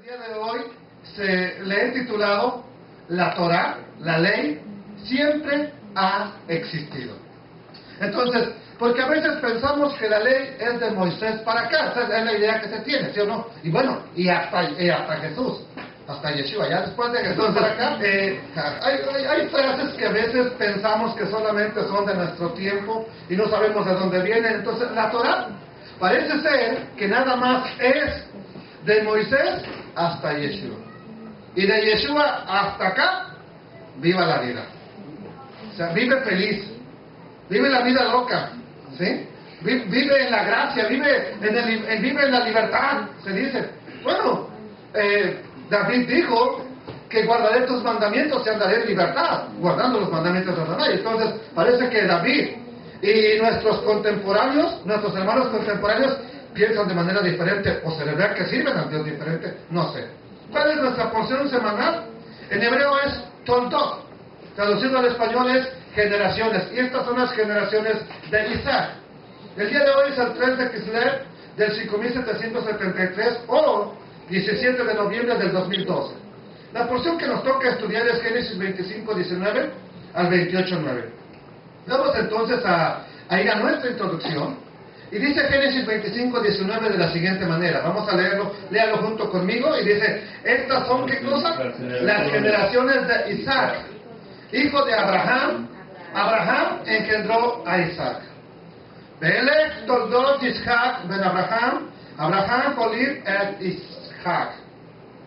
El día de hoy le he titulado La Torá, la ley, siempre ha existido. Entonces, porque a veces pensamos que la ley es de Moisés para acá, esa es la idea que se tiene, ¿sí o no? Y bueno, y hasta Jesús, hasta Yeshua, ya después de Jesús para acá, hay frases que a veces pensamos que solamente son de nuestro tiempo y no sabemos de dónde vienen. Entonces, la Torá parece ser que nada más es de Moisés hasta Yeshua. Y de Yeshua hasta acá, viva la vida. O sea, vive feliz. Vive la vida loca. ¿Sí? Vive en la gracia, vive en la libertad, se dice. Bueno, David dijo que guardaré tus mandamientos y andaré en libertad, guardando los mandamientos de Adonai. Entonces, parece que David y nuestros contemporáneos, nuestros hermanos contemporáneos, piensan de manera diferente, o se les ve que sirven a Dios diferente, no sé. ¿Cuál es nuestra porción semanal? En hebreo es Toldot, traducido al español es generaciones, y estas son las generaciones de Isaac. El día de hoy es el 3 de Kislev del 5773 o 17 de noviembre del 2012. La porción que nos toca estudiar es Génesis 25, 19 al 28, 9. Vamos entonces a ir a nuestra introducción. Y dice Génesis 25, 19 de la siguiente manera. Vamos a leerlo, léalo junto conmigo. Y dice, estas son, ¿qué cosas? Las generaciones de Isaac, hijo de Abraham. Abraham engendró a Isaac. Belech toldot Isaac ben Abraham. Abraham Jolir et Isaac.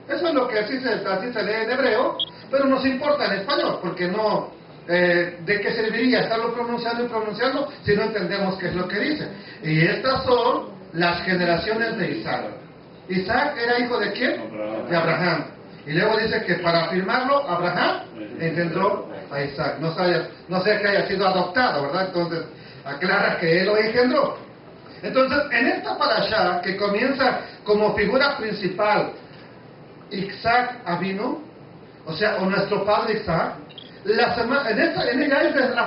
Eso es lo que así se lee en hebreo, pero nos importa en español, porque no... ¿de qué serviría estarlo pronunciando y pronunciando si no entendemos qué es lo que dice? Y estas son las generaciones de Isaac. Isaac era hijo de ¿quién? De Abraham. Y luego dice que para afirmarlo, Abraham engendró a Isaac. No sé que haya sido adoptado, ¿verdad? Entonces aclara que él lo engendró. Entonces, en esta parashá que comienza como figura principal Isaac Avinu, o sea, o nuestro padre Isaac, a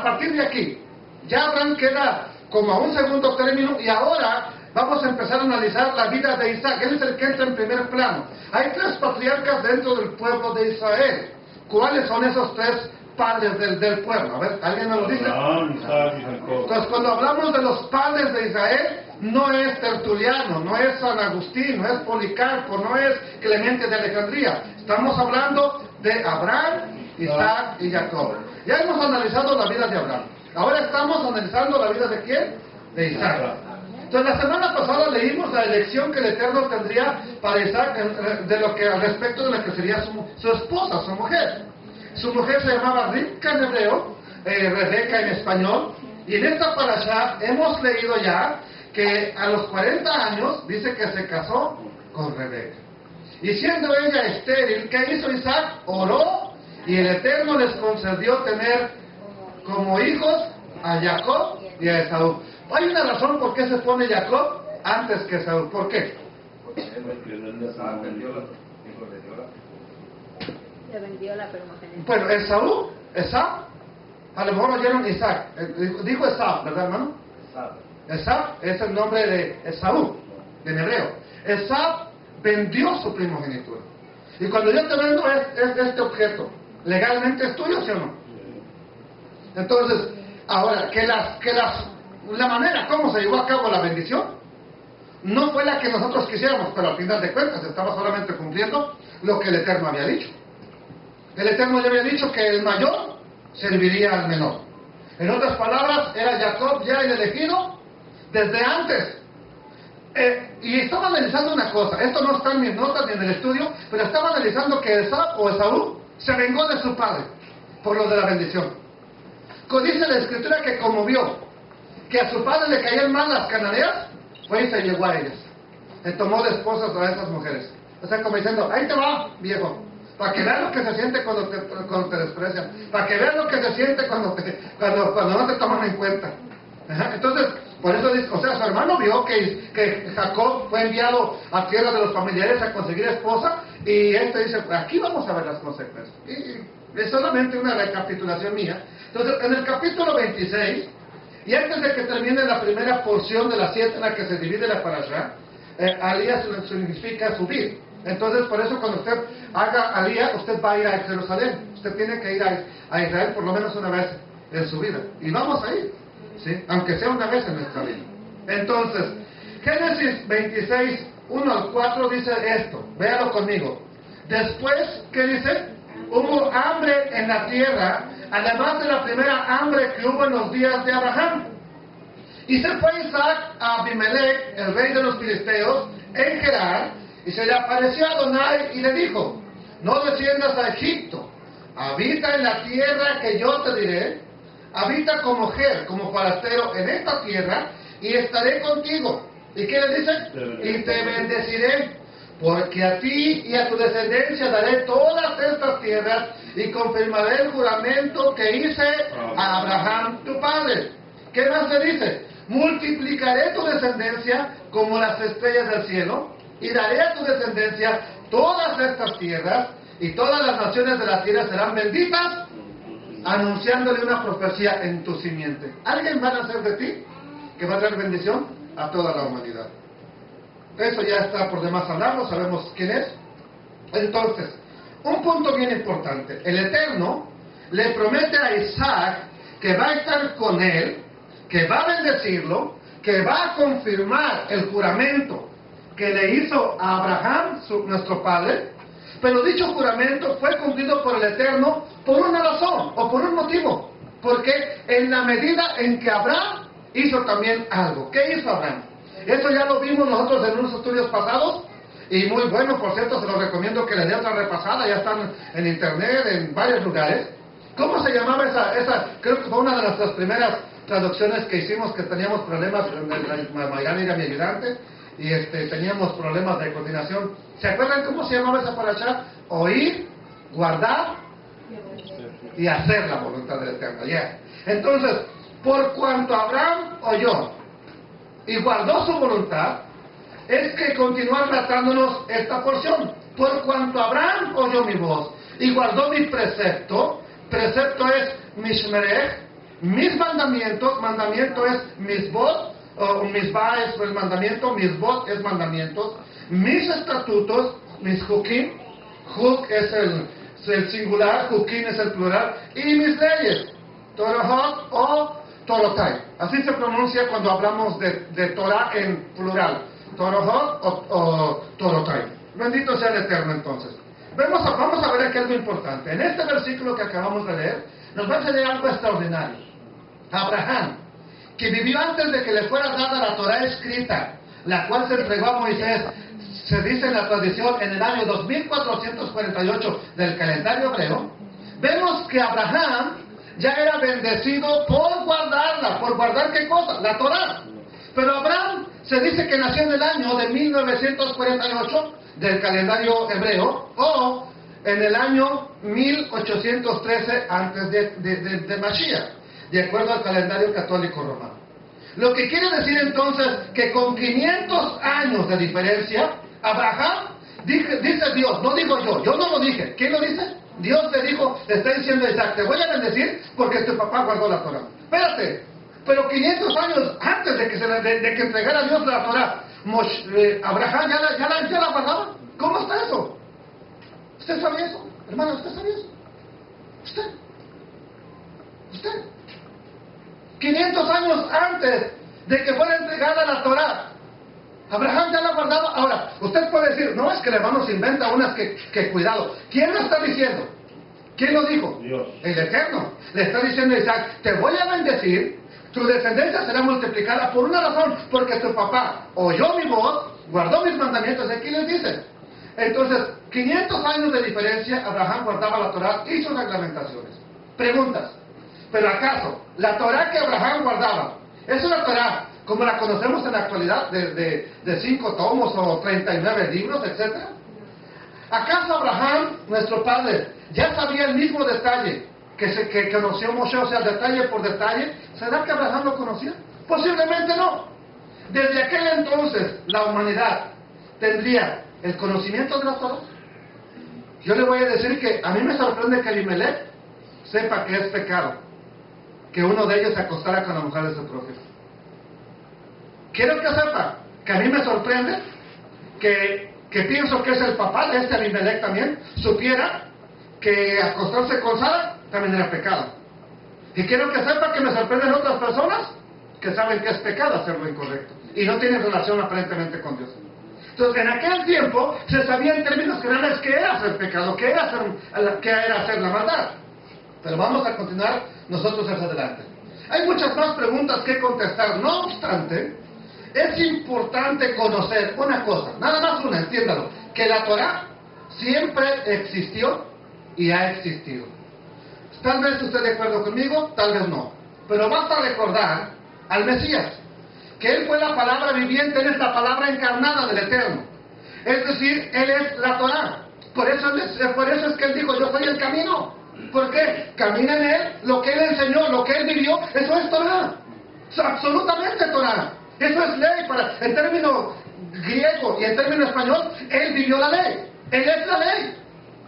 partir de aquí, ya Abraham queda como a un segundo término y ahora vamos a empezar a analizar la vida de Isaac. Él es el que entra en primer plano. Hay tres patriarcas dentro del pueblo de Israel. ¿Cuáles son esos tres padres del pueblo? A ver, ¿alguien me lo dice? Entonces, cuando hablamos de los padres de Israel, no es Tertuliano, no es San Agustín, no es Policarpo, no es Clemente de Alejandría. Estamos hablando de Abraham, Isaac y Jacob. Ya hemos analizado la vida de Abraham. Ahora estamos analizando la vida de ¿quién? De Isaac. Entonces la semana pasada leímos la elección que el Eterno tendría para Isaac al respecto de lo que sería su esposa, su mujer. Su mujer se llamaba Rivka en hebreo, Rebeca en español. Y en esta parashá hemos leído ya que a los 40 años dice que se casó con Rebeca. Y siendo ella estéril, ¿qué hizo Isaac? Oró. Y el Eterno les concedió tener como hijos a Jacob y a Esaú. Hay una razón por qué se pone Jacob antes que Esaú. ¿Por qué? Le vendió la primogenitura. Bueno, Esaú, a lo mejor oyeron Isaac. Dijo Esaú, ¿verdad, hermano? Esaú es el nombre de Esaú, en hebreo. Esaú vendió su primogenitura. Y cuando yo te vendo es de este objeto. ¿Legalmente es tuyo, sí o no? Entonces, ahora, la manera como se llevó a cabo la bendición no fue la que nosotros quisiéramos, pero al final de cuentas estaba solamente cumpliendo lo que el Eterno había dicho. El Eterno ya había dicho que el mayor serviría al menor. En otras palabras, era Jacob ya el elegido desde antes. Y estaba analizando una cosa, esto no está en mis notas ni en el estudio, pero estaba analizando que Esaú se vengó de su padre por lo de la bendición. Dice la escritura que como vio que a su padre le caían mal las cananeas, fue y se llegó a ellas. Le tomó de esposas a esas mujeres. O sea, como diciendo, ahí te va, viejo. para que veas lo que se siente cuando te desprecian, para que veas lo que se siente cuando no te toman en cuenta. Ajá. Entonces, por eso dice, o sea, su hermano vio que Jacob fue enviado a tierra de los familiares a conseguir esposa, y este dice, aquí vamos a ver las consecuencias. Y es solamente una recapitulación mía. Entonces, en el capítulo 26, y antes de que termine la primera porción de las 7 en la que se divide la parashá, alía significa subir. Entonces, por eso cuando usted haga alía, usted va a ir a Jerusalén. Usted tiene que ir a Israel por lo menos una vez en su vida. Y vamos a ir, ¿sí? Aunque sea una vez en nuestra vida. Entonces, Génesis 26, 1 al 4 dice esto. Véalo conmigo. Después, ¿qué dice? Hubo hambre en la tierra, además de la primera hambre que hubo en los días de Abraham. Y se fue Isaac a Abimelech, el rey de los filisteos, en Gerar, y se le apareció a Adonai y le dijo, no desciendas a Egipto, habita en la tierra que yo te diré, habita como mujer, como forastero en esta tierra, y estaré contigo. ¿Y qué le dice? Y te bendeciré, porque a ti y a tu descendencia daré todas estas tierras, y confirmaré el juramento que hice a Abraham tu padre. ¿Qué más le dice? Multiplicaré tu descendencia como las estrellas del cielo, y daré a tu descendencia todas estas tierras, y todas las naciones de la tierra serán benditas, anunciándole una profecía en tu simiente. ¿Alguien va a nacer de ti que va a traer bendición a toda la humanidad? Eso ya está por demás hablarlo, sabemos quién es. Entonces, un punto bien importante. El Eterno le promete a Isaac que va a estar con él, que va a bendecirlo, que va a confirmar el juramento que le hizo a Abraham, nuestro padre. Pero dicho juramento fue cumplido por el Eterno por una razón o por un motivo. Porque en la medida en que Abraham hizo también algo. ¿Qué hizo Abraham? Eso ya lo vimos nosotros en unos estudios pasados. Y muy bueno, por cierto, se los recomiendo que le dé otra repasada. Ya están en internet, en varios lugares. ¿Cómo se llamaba esa? Creo que fue una de nuestras primeras traducciones que hicimos, que teníamos problemas. Mayrani era mi ayudante. Y teníamos problemas de coordinación. ¿Se acuerdan cómo se llamaba esa parashá? Oír, guardar y hacer la voluntad del Eterno. Yeah. Entonces, por cuanto Abraham oyó y guardó su voluntad, es que continúa tratándonos esta porción. Por cuanto Abraham oyó mi voz y guardó mi precepto, precepto es mishmerech, mis mandamientos, mandamiento es misbot, misbah es el mandamiento, misbot es mandamientos, mis estatutos, mis hukim, huk es el singular, hukim es el plural, y mis leyes, Torahot o Torotai. Así se pronuncia cuando hablamos de Torah en plural, Torahot o Torotai. Bendito sea el Eterno entonces. Vamos a ver aquí algo importante. En este versículo que acabamos de leer, nos va a enseñar algo extraordinario. Abraham, que vivió antes de que le fuera dada la Torah escrita, la cual se entregó a Moisés, se dice en la tradición, en el año 2448 del calendario hebreo. Vemos que Abraham ya era bendecido por guardarla. ¿Por guardar qué cosa? La Torah. Pero Abraham se dice que nació en el año de 1948 del calendario hebreo, o en el año 1813 antes de Mashiach, de acuerdo al calendario católico romano. Lo que quiere decir entonces que con 500 años de diferencia, Abraham, dice Dios, no digo yo no lo dije. ¿Quién lo dice? Dios le dijo, le está diciendo a Isaac, te voy a bendecir porque tu papá guardó la Torah. Espérate, pero 500 años antes de que entregara Dios la Torah, Abraham ya la guardaba. ¿Cómo está eso? ¿Usted sabe eso? Hermano, ¿usted sabe eso? ¿Usted? 500 años antes de que fuera entregada la Torah, Abraham ya la guardaba. Ahora, usted puede decir, no, es que el hermano se inventa unas que cuidado. ¿Quién lo está diciendo? ¿Quién lo dijo? Dios. El Eterno. Le está diciendo a Isaac, te voy a bendecir, tu descendencia será multiplicada por una razón, porque tu papá oyó mi voz, guardó mis mandamientos. Aquí les dice. Entonces, 500 años de diferencia, Abraham guardaba la Torah y sus reglamentaciones. Preguntas. ¿Pero acaso la Torah que Abraham guardaba es una Torah como la conocemos en la actualidad de 5 tomos o 39 libros, etcétera? ¿Acaso Abraham, nuestro padre, ya sabía el mismo detalle que conoció Moshe? O sea, detalle por detalle. ¿Será que Abraham lo conocía? Posiblemente no. Desde aquel entonces, la humanidad tendría el conocimiento de la Torah. Yo le voy a decir que a mí me sorprende que Elimelech sepa que es pecado que uno de ellos se acostara con la mujer de su profeta. Quiero que sepa que a mí me sorprende que pienso que es el papá de este Elimelech también, supiera que acostarse con Sara también era pecado. Y quiero que sepa que me sorprenden otras personas que saben que es pecado hacer lo incorrecto y no tienen relación aparentemente con Dios. Entonces, en aquel tiempo se sabía en términos generales qué era hacer pecado, qué era hacer la maldad. Pero vamos a continuar nosotros hacia adelante. Hay muchas más preguntas que contestar. No obstante, es importante conocer una cosa, nada más una, entiéndalo, que la Torah siempre existió y ha existido. Tal vez usted de acuerdo conmigo, tal vez no. Pero basta recordar al Mesías, que Él fue la palabra viviente, Él es la palabra encarnada del Eterno. Es decir, Él es la Torah. Por eso es que Él dijo, yo soy el camino. ¿Por qué? Camina en Él, lo que Él enseñó, lo que Él vivió, eso es Torah. Es absolutamente Torah. Eso es ley, en término griego y en término español, Él vivió la ley. Él es la ley.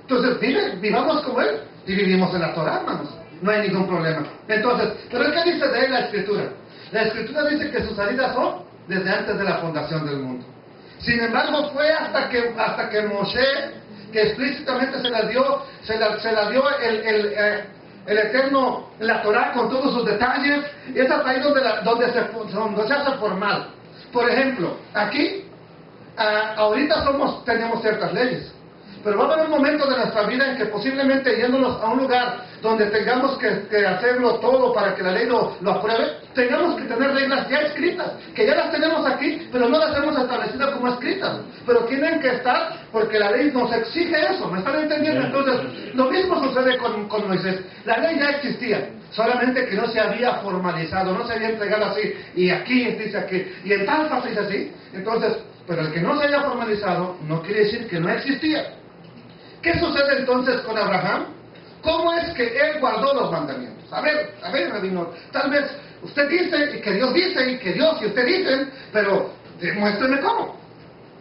Entonces, vivamos como Él y vivimos en la Torah, hermanos. No hay ningún problema. Entonces, ¿pero qué dice de Él la Escritura? La Escritura dice que sus salidas son desde antes de la fundación del mundo. Sin embargo, fue hasta que Moshe, que explícitamente se la dio el Eterno, la Torah con todos sus detalles, y es hasta ahí donde se hace formal. Por ejemplo, aquí, ahorita tenemos ciertas leyes, pero va a haber un momento de nuestra vida en que posiblemente yéndonos a un lugar donde tengamos que hacerlo todo para que la ley lo apruebe, tengamos que tener reglas ya escritas, que ya las tenemos aquí, pero no las hemos establecido como escritas, pero tienen que estar porque la ley nos exige eso, ¿me están entendiendo? Entonces, lo mismo sucede con Moisés. La ley ya existía, solamente que no se había formalizado, no se había entregado así, y aquí dice aquí, y en tal fase dice así. Entonces, pero el que no se haya formalizado no quiere decir que no existía. ¿Qué sucede entonces con Abraham? ¿Cómo es que él guardó los mandamientos? A ver, rabino, tal vez usted dice, y que Dios dice, y que Dios y usted dicen, pero demuéstreme cómo.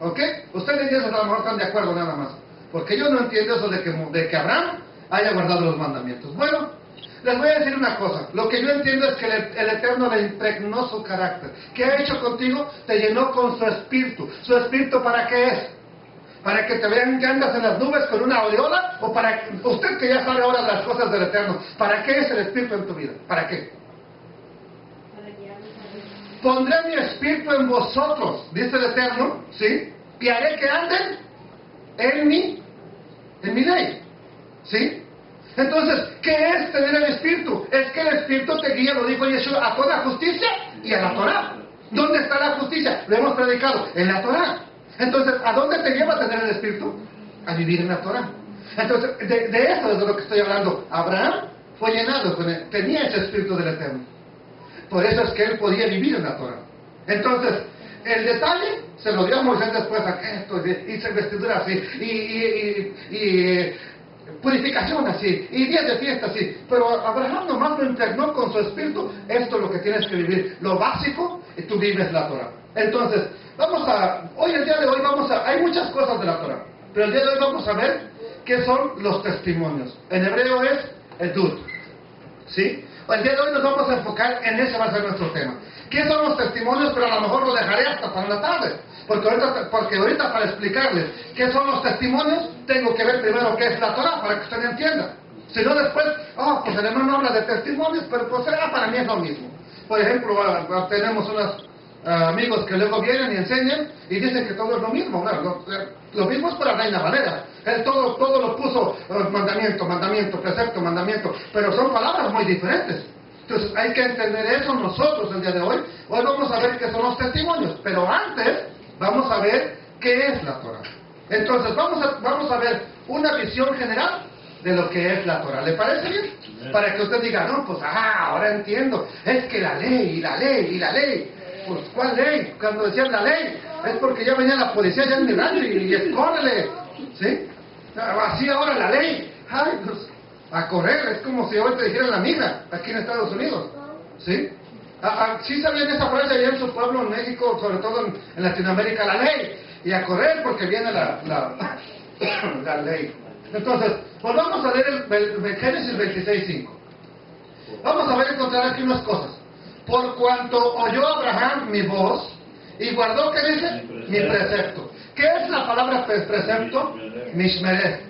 ¿Ok? Ustedes y Dios a lo mejor están de acuerdo nada más. Porque yo no entiendo eso de que Abraham haya guardado los mandamientos. Bueno, les voy a decir una cosa. Lo que yo entiendo es que el Eterno le impregnó su carácter. ¿Qué ha hecho contigo? Te llenó con su espíritu. ¿Su espíritu para qué es? ¿Para que te vean que andas en las nubes con una aureola? ¿O para usted que ya sabe ahora las cosas del Eterno? ¿Para qué es el Espíritu en tu vida? ¿Para qué? Pondré mi Espíritu en vosotros, dice el Eterno, ¿sí? Y haré que anden en mi ley, ¿sí? Entonces, ¿qué es tener el Espíritu? Es que el Espíritu te guía, lo dijo Yeshua, a toda justicia y a la Torah. ¿Dónde está la justicia? Lo hemos predicado, en la Torah. Entonces, ¿a dónde te lleva a tener el Espíritu? A vivir en la Torah. Entonces, de eso es de lo que estoy hablando. Abraham fue llenado tenía ese Espíritu del Eterno. Por eso es que él podía vivir en la Torah. Entonces, el detalle se lo dio a Moisés después a esto, hice vestidura así, y purificación así, y días de fiesta así. Pero Abraham nomás lo impregnó con su espíritu. Esto es lo que tienes que vivir. Lo básico, y tú vives la Torah. Entonces, el día de hoy hay muchas cosas de la Torah, pero el día de hoy vamos a ver qué son los testimonios. En hebreo es edut, ¿sí? El día de hoy nos vamos a enfocar en ese, va a ser nuestro tema. ¿Qué son los testimonios? Pero a lo mejor lo dejaré hasta para la tarde, porque ahorita para explicarles qué son los testimonios, tengo que ver primero qué es la Torah, para que usted entienda. Si no después, pues el hermano habla de testimonios, pero pues para mí es lo mismo. Por ejemplo, tenemos unos amigos que luego vienen y enseñan y dicen que todo es lo mismo. Bueno, lo mismo es para Reina Valera. Él todo lo puso mandamiento, precepto, mandamiento, pero son palabras muy diferentes. Entonces hay que entender eso nosotros el día de hoy. Hoy vamos a ver qué son los testimonios, pero antes vamos a ver qué es la Torah. Entonces vamos a ver una visión general de lo que es la Torah. ¿Le parece bien? Para que usted diga, no, pues ahora entiendo. Es que la ley. Pues, ¿cuál ley? Cuando decían la ley, es porque ya venía la policía ya en mi rancho y escóndele, ¿sí? Así ahora la ley. Ay, pues, a correr, es como si hoy te dijeran la migra, aquí en Estados Unidos. ¿Sí? Sí sabían esa frase allá en su pueblo, en México, sobre todo en Latinoamérica, la ley. Y a correr porque viene la ley. Entonces, pues vamos a leer el Génesis 26:5. Vamos a ver, encontrar aquí unas cosas. Por cuanto oyó Abraham mi voz y guardó, ¿qué dice? Mi precepto. ¿Qué es la palabra precepto? Mishmereh.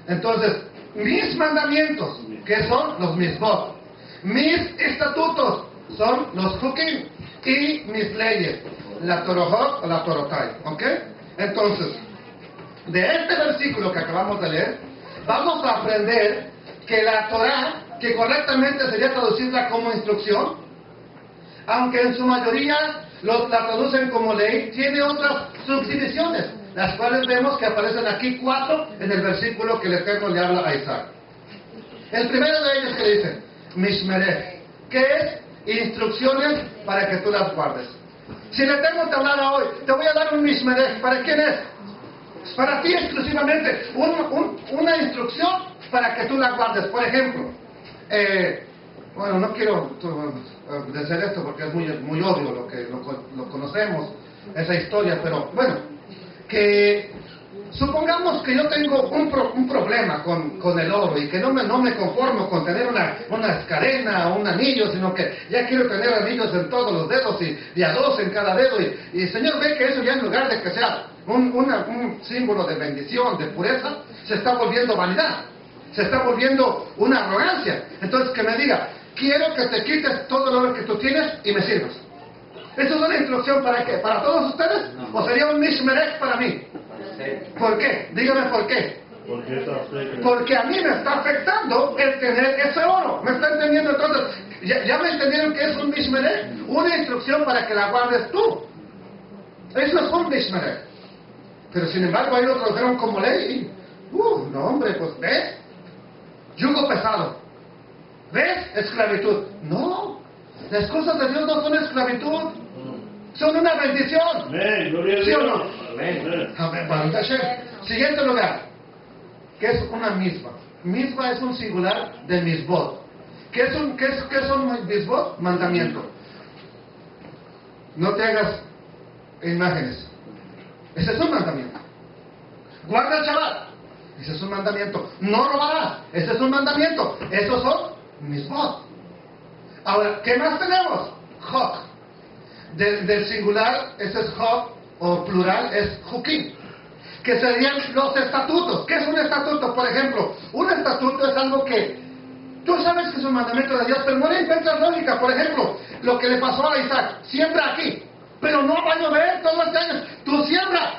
Entonces, mis mandamientos, que son los misbot. Mis estatutos son los hukim. Y mis leyes, la Torohot o la Torotai. ¿Ok? Entonces, de este versículo que acabamos de leer, vamos a aprender que la Torah, que correctamente sería traducirla como instrucción, aunque en su mayoría la traducen como ley, tiene otras subdivisiones, las cuales vemos que aparecen aquí 4 en el versículo que el Eterno le habla a Isaac. El primero de ellos que dice, Mishmereh, que es instrucciones para que tú las guardes. Si el Eterno te hablara hoy, te voy a dar un Mishmereh, ¿para quién es? Para ti exclusivamente, una instrucción para que tú la guardes. Por ejemplo, bueno, no quiero decir esto porque es muy obvio, lo conocemos, esa historia, pero bueno, que supongamos que yo tengo un problema con el oro y que no me conformo con tener una cadena o un anillo, sino que ya quiero tener anillos en todos los dedos y de a 2 en cada dedo, y el Señor ve que eso ya en lugar de que sea un símbolo de bendición, de pureza, se está volviendo vanidad, se está volviendo una arrogancia. Entonces que me diga, quiero que te quites todo el oro que tú tienes y me sirvas. ¿Eso es una instrucción para qué? ¿Para todos ustedes? ¿O sería un mishmerech para mí? ¿Por qué? Dígame por qué. Porque a mí me está afectando el tener ese oro. ¿Me está entendiendo? Entonces, ¿ya me entendieron que es un mishmerech? Una instrucción para que la guardes tú. Eso es un mishmerech. Pero sin embargo ahí lo tradujeron como ley. No hombre, pues ¿ves? Yugo pesado. ¿Ves? Esclavitud. No. Las cosas de Dios no son esclavitud. Son una bendición. ¿Sí o no? Amén. Baruch Hashem. Siguiente lugar. ¿Qué es una misma? Misma es un singular de misbot. ¿Qué son misbot? Mandamiento. No te hagas imágenes. Ese es un mandamiento. Guarda el Shabbat. Ese es un mandamiento. No robarás. Ese es un mandamiento. Esos son misbot. Ahora, ¿qué más tenemos? Hok. Del singular, ese es hok, o plural es hukim, que serían los estatutos. ¿Qué es un estatuto? Por ejemplo, un estatuto es algo que tú sabes que es un mandamiento de Dios, pero no le encuentras lógica. Por ejemplo, lo que le pasó a Isaac: siembra aquí, pero no va a llover todo este año. Tú siembras.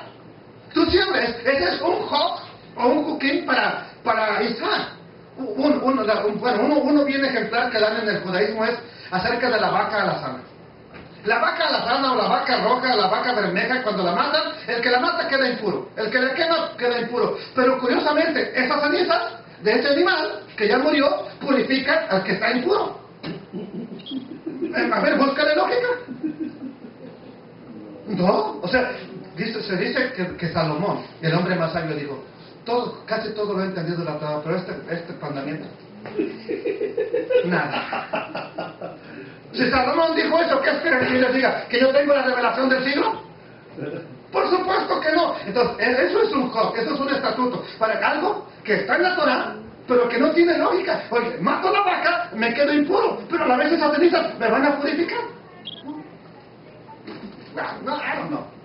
Ese es un hok o un hukim para Isaac. Uno bien ejemplar que dan en el judaísmo es acerca de la vaca alazana. La vaca alazana o la vaca roja, la vaca bermeja, cuando la matan, el que la mata queda impuro, el que la quema queda impuro. Pero curiosamente, esas cenizas de ese animal que ya murió purifican al que está impuro. A ver, búscale lógica. No, o sea, se dice que Salomón, el hombre más sabio, dijo: casi todo lo he entendido de la Torah, pero este mandamiento, nada. Si Salomón dijo eso, ¿qué esperan que les diga? ¿Que yo tengo la revelación del siglo? Por supuesto que no. Entonces, eso es un hok, eso es un estatuto para algo que está en la Torah, pero que no tiene lógica. Oye, mato la vaca, me quedo impuro, pero a la vez esas cenizas me van a purificar.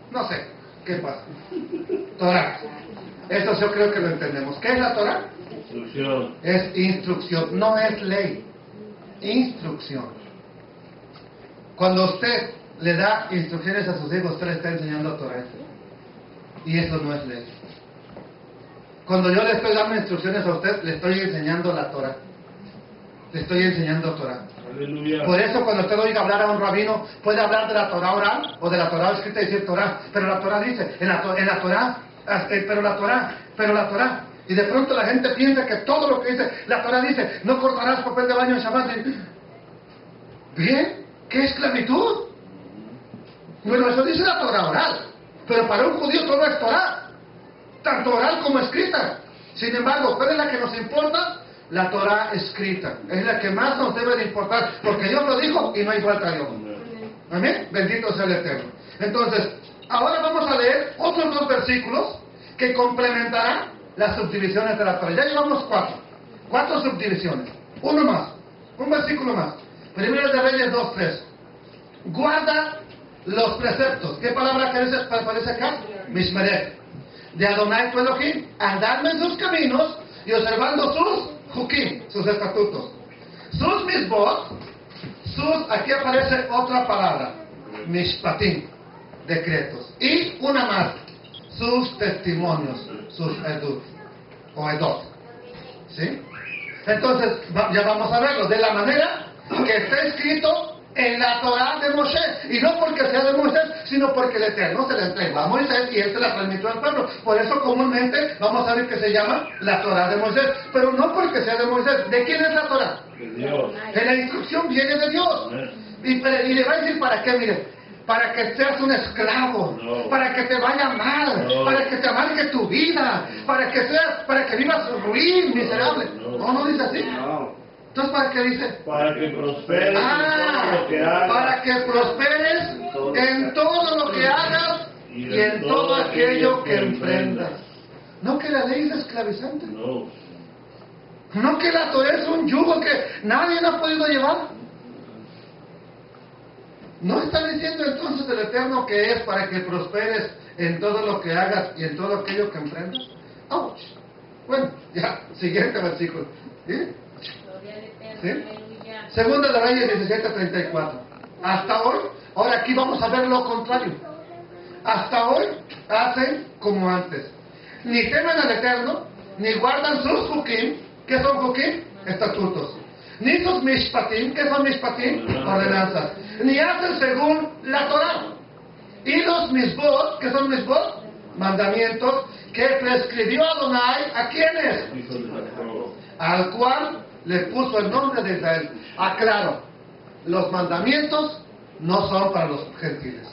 No sé qué pasa. Torah. Eso yo creo que lo entendemos. ¿Qué es la Torah? Instrucción. Es instrucción, no es ley. Instrucción. Cuando usted le da instrucciones a sus hijos, usted le está enseñando Torah. Y eso no es ley. Cuando yo le estoy dando instrucciones a usted, le estoy enseñando la Torah. Le estoy enseñando Torah. Aleluya. Por eso cuando usted oiga hablar a un rabino, puede hablar de la Torah oral o de la Torah escrita y decir Torah. Pero la Torah dice, en la Torah, pero la Torah. Y de pronto la gente piensa que todo lo que dice, la Torah dice, no cortarás papel de baño en Shabbat. Bien, ¿qué esclavitud? Bueno, eso dice la Torah oral. Pero para un judío todo es Torah, tanto oral como escrita. Sin embargo, ¿cuál es la que nos importa? La Torah escrita. Es la que más nos debe de importar, porque Dios lo dijo y no hay vuelta a Dios. Amén. Bendito sea el Eterno. Entonces, ahora vamos a leer otros dos versículos que complementarán las subdivisiones de la Torah. Ya llevamos cuatro subdivisiones. Uno más, un versículo más. Primero de Reyes 2:3. Guarda los preceptos. ¿Qué palabra aparece acá? Mishmerech. De Adonai tu Elohim, andando en sus caminos y observando sus jukim, sus estatutos. Sus misbot, aquí aparece otra palabra, mishpatim, decretos. Y una más, sus testimonios, sus edut, o edot. ¿Sí? Entonces, ya vamos a verlo, de la manera que está escrito en la Torah de Moshe, y no porque sea de Moisés, sino porque el Eterno se la entregó a Moisés y él se la transmitió al pueblo. Por eso comúnmente vamos a ver que se llama la Torah de Moisés, pero no porque sea de Moisés. ¿De quién es la Torah? De Dios. En la instrucción viene de Dios. Y le va a decir para qué, mire, para que seas un esclavo, No. para que te vaya mal, No. para que te amargue tu vida, para que vivas ruin, miserable. No dice así. No. Entonces, ¿para qué dice? Para que prosperes en todo lo que hagas. Para que prosperes en todo lo que hagas y en todo aquello que emprendas. No que la ley es esclavizante. No. No que la Torah es un yugo que nadie ha podido llevar. ¿No está diciendo entonces el Eterno que es para que prosperes en todo lo que hagas y en todo aquello que emprendas? ¡Auch! Bueno, ya, siguiente versículo. ¿Sí? ¿Sí? Segunda de Reyes 17:34. Hasta hoy, ahora aquí vamos a ver lo contrario. Hasta hoy hacen como antes. Ni temen al Eterno, ni guardan sus jukim. ¿Qué son jukim? Estatutos. Ni sus mishpatim. ¿Qué son mishpatim? Ordenanzas. Ni hacen según la Torah. Y los misbot. ¿Qué son misbot? Mandamientos que prescribió Adonai. ¿A quiénes? Hijo de Jacob. Al cual le puso el nombre de Israel. Aclaro, los mandamientos no son para los gentiles.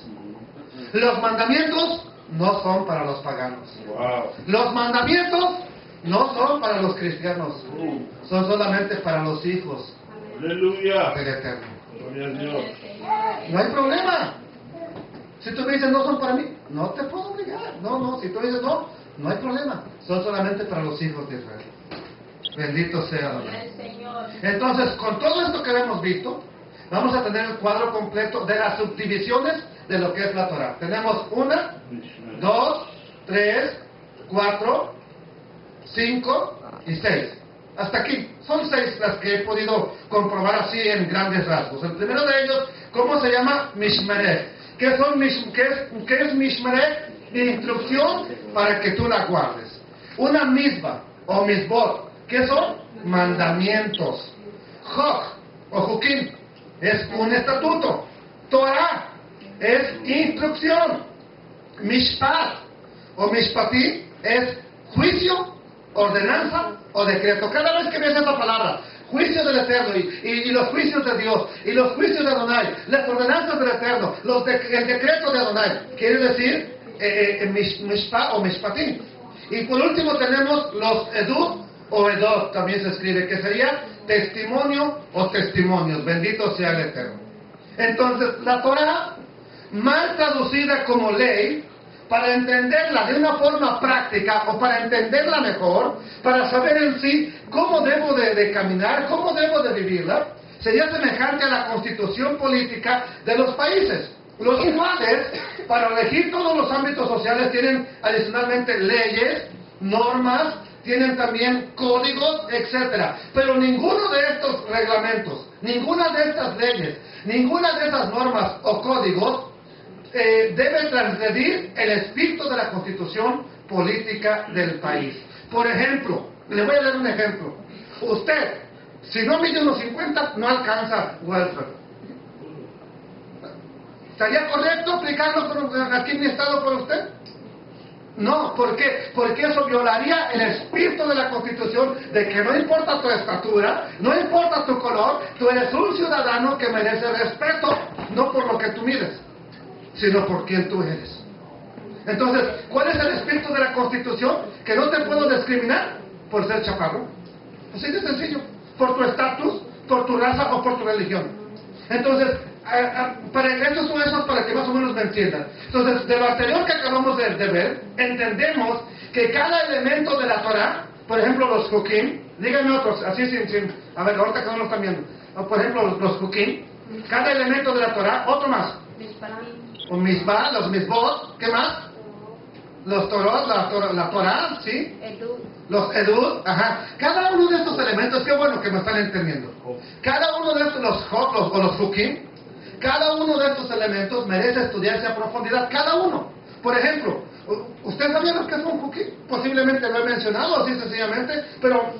Los mandamientos no son para los paganos. Wow. Los mandamientos no son para los cristianos. Son solamente para los hijos Aleluya. del Eterno. Gloria a Dios. No hay problema. Si tú me dices no son para mí, no te puedo obligar. No, si tú dices no, no hay problema. Son solamente para los hijos de Israel. Bendito sea Dios. Entonces, con todo esto que hemos visto, vamos a tener el cuadro completo de las subdivisiones de lo que es la Torah. Tenemos 1, 2, 3, 4, 5 y 6. Hasta aquí. Son 6 las que he podido comprobar así en grandes rasgos. El primero de ellos, ¿cómo se llama? Mishmerech. ¿Qué es Mishmerech? Instrucción para que tú la guardes. Una misma o misbot. ¿Qué son? Mandamientos. Jok o Jukim es un estatuto. Torah es instrucción. Mishpat o Mishpatim es juicio, ordenanza o decreto. Cada vez que ves esa palabra, juicio del Eterno y los juicios de Dios y los juicios de Adonai, las ordenanzas del Eterno, el decreto de Adonai, quiere decir Mishpat o Mishpatim. Y por último tenemos los edut o edot, también se escribe, que sería testimonio o testimonios. Bendito sea el Eterno. Entonces, la Torah, mal traducida como ley, para entenderla de una forma práctica o para entenderla mejor, para saber en sí cómo debo de caminar, cómo debo de vivirla, sería semejante a la constitución política de los países. Los cuales, para regir todos los ámbitos sociales, tienen adicionalmente leyes, normas, tienen también códigos, etc. Pero ninguno de estos reglamentos, ninguna de estas leyes, ninguna de esas normas o códigos debe transgredir el espíritu de la constitución política del país. Por ejemplo, le voy a dar un ejemplo. Usted, si no mide unos 50, no alcanza welfare. ¿Estaría correcto aplicarlo aquí en mi estado por usted? No, ¿por qué? Porque eso violaría el espíritu de la Constitución de que no importa tu estatura, no importa tu color, tú eres un ciudadano que merece respeto, no por lo que tú mides, sino por quien tú eres. Entonces, ¿cuál es el espíritu de la Constitución? Que no te puedo discriminar por ser chaparro. Así de sencillo. Por tu estatus, por tu raza o por tu religión. Entonces, para eso son esos para que más o menos me entiendan. Entonces, de lo anterior que acabamos de ver, entendemos que cada elemento de la Torah, por ejemplo los Jukim, díganme otros, así sin, a ver, ahorita que no lo están viendo. Por ejemplo los Jukim, cada elemento de la Torah, otro más. Un misbah, los misbot, ¿qué más? Los torot, la Torah, ¿sí? Los edud, ajá. Cada uno de estos elementos, qué bueno que me están entendiendo. Cada uno de estos, los jot o los hukim, cada uno de estos elementos merece estudiarse a profundidad, cada uno. Por ejemplo, ¿usted sabía lo que es un hukim? Posiblemente lo he mencionado así sencillamente, pero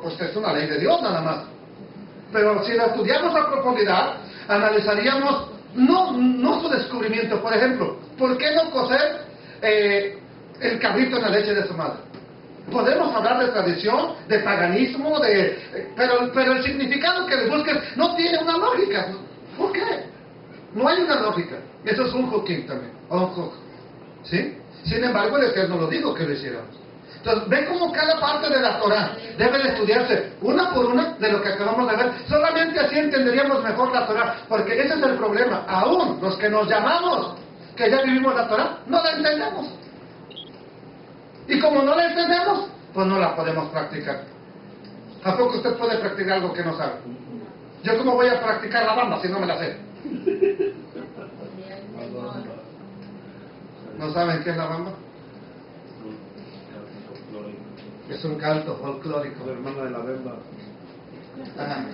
pues es una ley de Dios nada más. Pero si lo estudiamos a profundidad, analizaríamos no su descubrimiento. Por ejemplo, ¿por qué no cocer el cabrito en la leche de su madre? Podemos hablar de tradición, de paganismo, pero el significado que le busques no tiene una lógica. ¿Por qué? No hay una lógica. Eso es un hukim también, o un huk. ¿Sí? Sin embargo, el Eterno lo dijo que lo hiciéramos. Entonces, ve cómo cada parte de la Torah debe de estudiarse una por una de lo que acabamos de ver. Solamente así entenderíamos mejor la Torah, porque ese es el problema. Aún los que nos llamamos, que ya vivimos la Torah, no la entendemos. Y como no la entendemos, pues no la podemos practicar. ¿A poco usted puede practicar algo que no sabe? ¿Yo cómo voy a practicar la bamba si no me la sé? ¿No saben qué es la bamba? Es un canto folclórico. El hermano de la bemba. Ajá.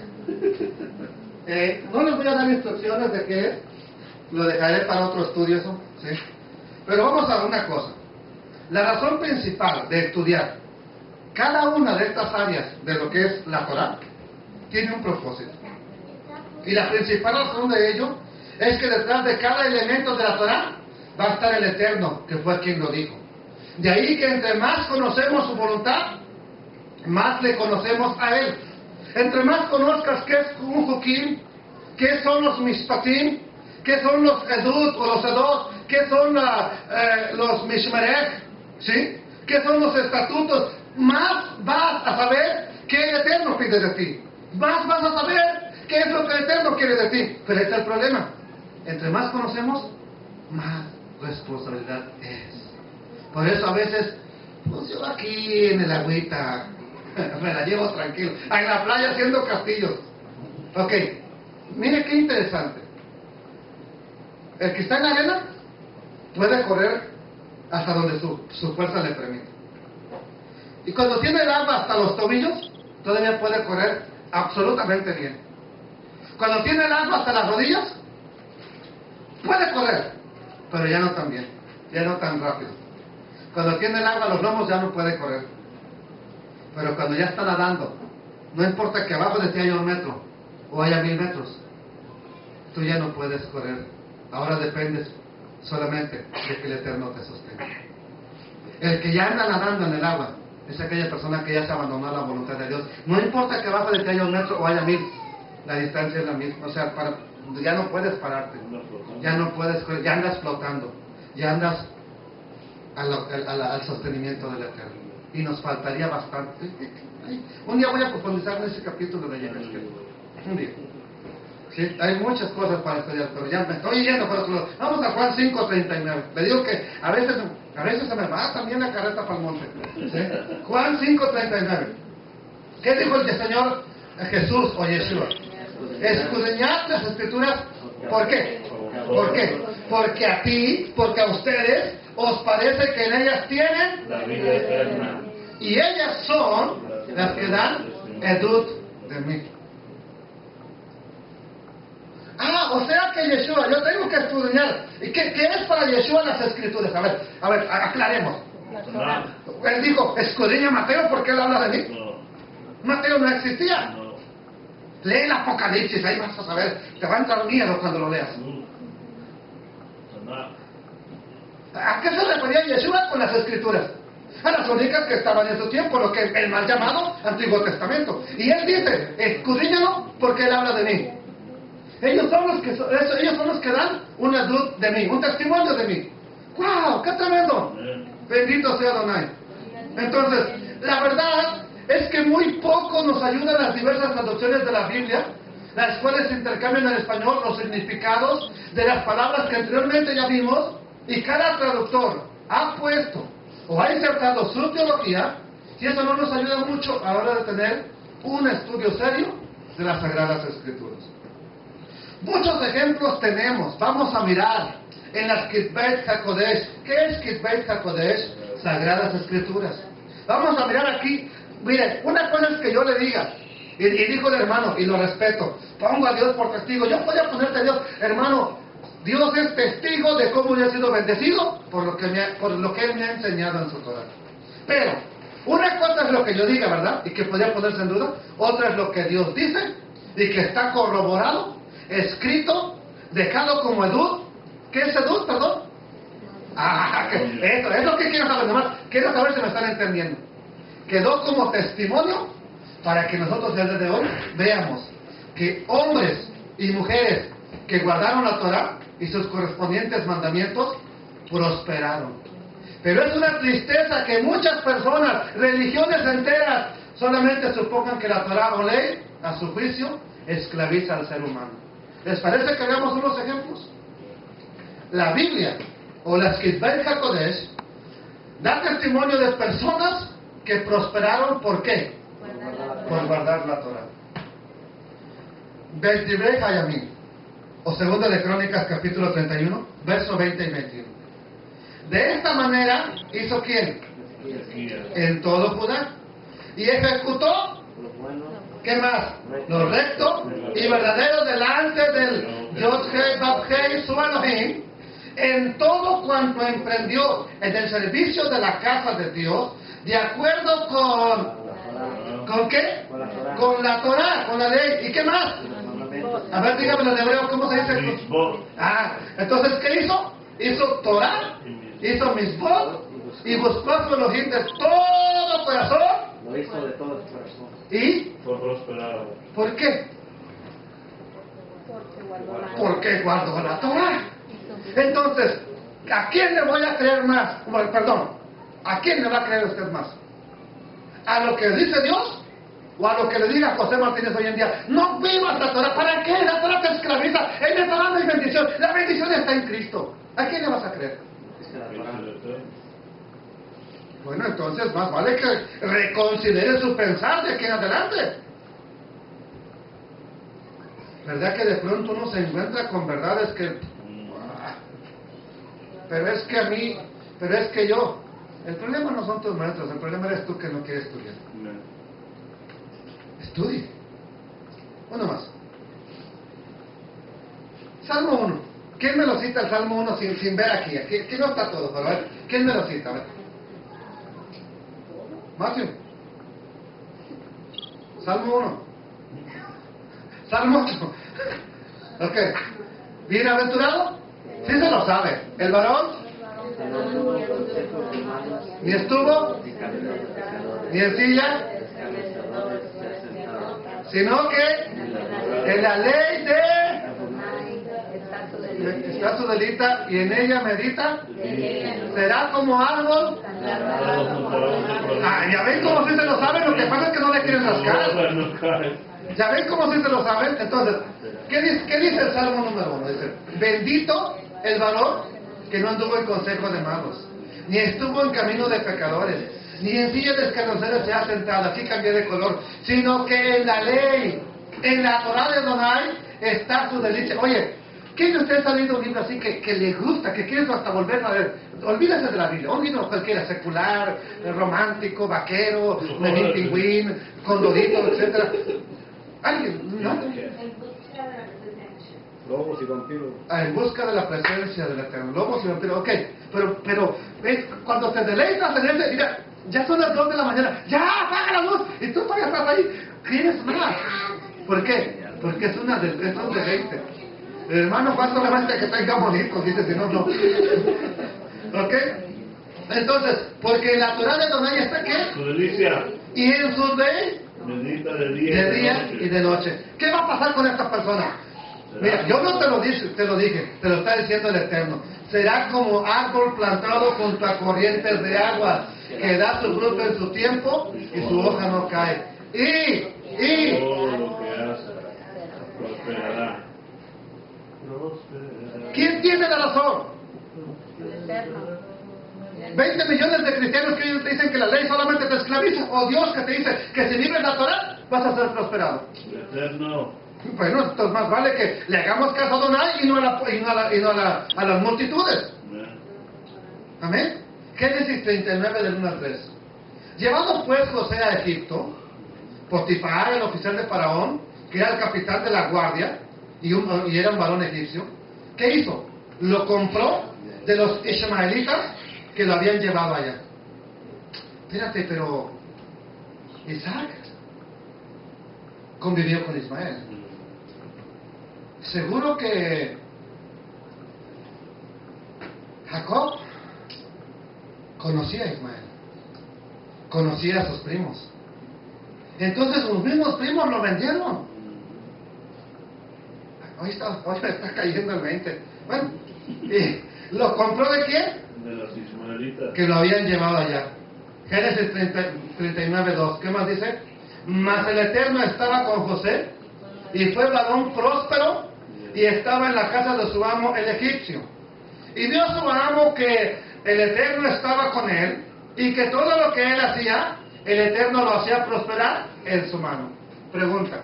No les voy a dar instrucciones de qué es. Lo dejaré para otro estudio eso, ¿sí? Pero vamos a una cosa. La razón principal de estudiar cada una de estas áreas de lo que es la Torah tiene un propósito. Y la principal razón de ello es que detrás de cada elemento de la Torah va a estar el Eterno, que fue quien lo dijo. De ahí que entre más conocemos su voluntad, más le conocemos a Él. Entre más conozcas qué es un hukim, qué son los mishpatim, qué son los edud o los edot, qué son los mishmerech, ¿sí? ¿Qué son los estatutos? Más vas a saber qué el Eterno pide de ti. Más vas a saber qué es lo que el Eterno quiere de ti. Pero este es el problema. Entre más conocemos, más responsabilidad es. Por eso a veces, pues yo aquí en el agüita, me la llevo tranquilo. En la playa haciendo castillos. Ok, mire qué interesante. El que está en la arena puede correr hasta donde su fuerza le permite. Y cuando tiene el agua hasta los tobillos, todavía puede correr absolutamente bien. Cuando tiene el agua hasta las rodillas, puede correr, pero ya no tan bien, ya no tan rápido. Cuando tiene el agua a los lomos ya no puede correr. Pero cuando ya está nadando, no importa que abajo de ti haya 1 metro o haya 1000 metros, tú ya no puedes correr. Ahora dependes solamente de que el Eterno te sostenga. El que ya anda nadando en el agua es aquella persona que ya se abandonó a la voluntad de Dios. No importa que abajo de ti haya 1 metro o haya 1000, la distancia es la misma. O sea, ya no puedes pararte, ya no puedes correr, ya andas flotando, ya andas al sostenimiento del Eterno. Y nos faltaría bastante. Un día voy a profundizar en ese capítulo de Yehezkel. Un día. ¿Sí? Hay muchas cosas para estudiar, pero ya me estoy yendo por otro lado. Vamos a Juan 5:39. Le digo que a veces se me va también la carreta para el monte. ¿Sí? Juan 5:39. ¿Qué dijo el Señor Jesús o Yeshua? Escudriñad las Escrituras. ¿Por qué? ¿Por qué? Porque a ti, porque a ustedes, os parece que en ellas tienen La vida eterna. y ellas son las que dan edud de mí. O sea que Yeshua, yo tengo que escudriñar. ¿Y qué es para Yeshua las Escrituras? A ver, aclaremos. Él dijo, escudriña Mateo porque él habla de mí. Mateo no existía. Lee el Apocalipsis, ahí vas a saber. Te va a entrar miedo cuando lo leas. ¿A qué se refería Yeshua con las Escrituras? A las únicas que estaban en su tiempo, lo que es el mal llamado Antiguo Testamento. Y él dice, escudriñalo porque él habla de mí. Ellos son los que dan un edud de mí, un testimonio de mí. ¡Wow! ¡Qué tremendo! Bendito sea Adonai. Entonces, la verdad es que muy poco nos ayudan las diversas traducciones de la Biblia, las cuales intercambian en español los significados de las palabras que anteriormente ya vimos, y cada traductor ha puesto o ha insertado su teología, y eso no nos ayuda mucho a la hora de tener un estudio serio de las Sagradas Escrituras. Muchos ejemplos tenemos. Vamos a mirar en las Kitbet HaKodesh. ¿Qué es Kitbet HaKodesh? Sagradas Escrituras. Vamos a mirar aquí. Mire, una cosa es que yo le diga, y dijo el hermano, y lo respeto, pongo a Dios por testigo. Yo podría ponerte a Dios, hermano, Dios es testigo de cómo yo he sido bendecido por lo que Él me ha enseñado en su Torah. Pero, una cosa es lo que yo diga, ¿verdad? Y que podría ponerse en duda. Otra es lo que Dios dice y que está corroborado, escrito, dejado como edud. ¿Qué es edud, perdón? Eso es lo que quiero saber nomás. Quiero saber si me están entendiendo. Quedó como testimonio para que nosotros desde hoy veamos que hombres y mujeres que guardaron la Torah y sus correspondientes mandamientos prosperaron. Pero es una tristeza que muchas personas, religiones enteras, solamente supongan que la Torah o ley, a su juicio, esclaviza al ser humano. ¿Les parece que veamos unos ejemplos? La Biblia, o la Kitbet HaKodesh, da testimonio de personas que prosperaron, ¿por qué? Por guardar la Torah. Beit-Divrei Hayamim, o Segunda de Crónicas, capítulo 31, verso 20 y 21. De esta manera hizo ¿quién? En todo Judá. Y ejecutó, ¿qué más? Lo recto y verdadero delante del Yod-Hei Vav-Hei su Elohim, en todo cuanto emprendió en el servicio de la casa de Dios, de acuerdo ¿con qué? Con la Torah, con la ley. ¿Y qué más? A ver, dígame en hebreo, ¿cómo se dice? Entonces, ¿qué hizo? Hizo Torah, hizo Misbot, y buscó a su Elohim de todo corazón. Lo hizo de todo corazón. ¿Y? Fue prosperado. ¿Por qué? Porque guardó la Torah. Entonces, ¿a quién le voy a creer más? Bueno, perdón, ¿a quién le va a creer usted más? ¿A lo que dice Dios? ¿O a lo que le diga José Martínez hoy en día? No vivas la Torah. ¿Para qué? La Torah te esclaviza. En la Torah no hay bendición. La bendición está en Cristo. ¿A quién le vas a creer? Bueno, entonces más vale que reconsidere su pensar de aquí en adelante. ¿Verdad que de pronto uno se encuentra con verdades que... Pero es que a mí, pero es que yo... El problema no son tus maestros, el problema eres tú que no quieres estudiar. Estudie. Uno más. Salmo 1. ¿Quién me lo cita el Salmo 1 sin ver aquí? Aquí no está todo, pero a ver, ¿quién me lo cita? A ver. Matthew. Salmo 1. Salmo 8. Ok. ¿Bienaventurado? Sí se lo sabe. ¿El varón? Ni estuvo, ni en silla, sino que en la ley está su delita y en ella medita, será como árbol. Ya ven cómo sí se lo saben, lo que pasa es que no le quieren rascar. Ya ven cómo sí se lo saben. Entonces, ¿qué dice el Salmo número 1? Dice, bendito el varón que no anduvo en consejo de malos, ni estuvo en camino de pecadores, ni en silla de escarneceros se ha sentado, aquí cambié de color, sino que en la ley, en la Torah de Adonai, está su delicia. Oye, ¿quién de ustedes ha leído un libro así que le gusta, que quieres hasta volverlo a ver? Olvídese de la Biblia, un libro cualquiera, secular, romántico, vaquero, Memín Pingüín, Condorito, etc. ¿Alguien? ¿No? Lobos y vampiros. En busca de la presencia del Eterno. Lobos y vampiros, ok. Pero cuando te deleitas en él, mira, ya son las 2 de la mañana. ¡Ya! ¡Apaga la luz! Y tú todavía estás ahí. ¿Quieres más? ¿Por qué? Porque es un deleite. El hermano Juan solamente que tenga bonito, dice, si no, no. ¿Ok? Entonces, porque en la Torah de Adonai está ¿qué? Su delicia. Y en sus leyes Bendita de día, y de noche. ¿Qué va a pasar con estas personas? Mira, yo no te lo dije, te lo está diciendo el Eterno. Será como árbol plantado junto a corrientes de agua, que da su fruto en su tiempo y su hoja no cae. Y Todo lo que hace prosperará. ¿quién tiene la razón? El Eterno. 20 millones de cristianos que ellos te dicen que la ley solamente te esclaviza, o Dios que te dice que si vives la Torah vas a ser prosperado. El Eterno. Bueno, entonces más vale que le hagamos caso a Adonai y no a las multitudes. Amén. Génesis 39 del 1 al 3. Llevado pues José a Egipto, Potifar, el oficial de Faraón, que era el capitán de la guardia y era un varón egipcio, ¿qué hizo? Lo compró de los ismaelitas que lo habían llevado allá. Espérate, pero Isaac convivió con Ismael. Seguro que Jacob conocía a Ismael, conocía a sus primos. Entonces sus mismos primos lo vendieron. Hoy me está cayendo el 20. Bueno, ¿lo compró de quién? De los ismaelitas. Que lo habían llevado allá. Génesis 39:2. ¿Qué más dice? Mas el Eterno estaba con José y fue varón próspero y estaba en la casa de su amo el egipcio. Y vio a su amo que el Eterno estaba con él y que todo lo que él hacía, el Eterno lo hacía prosperar en su mano. Pregunta,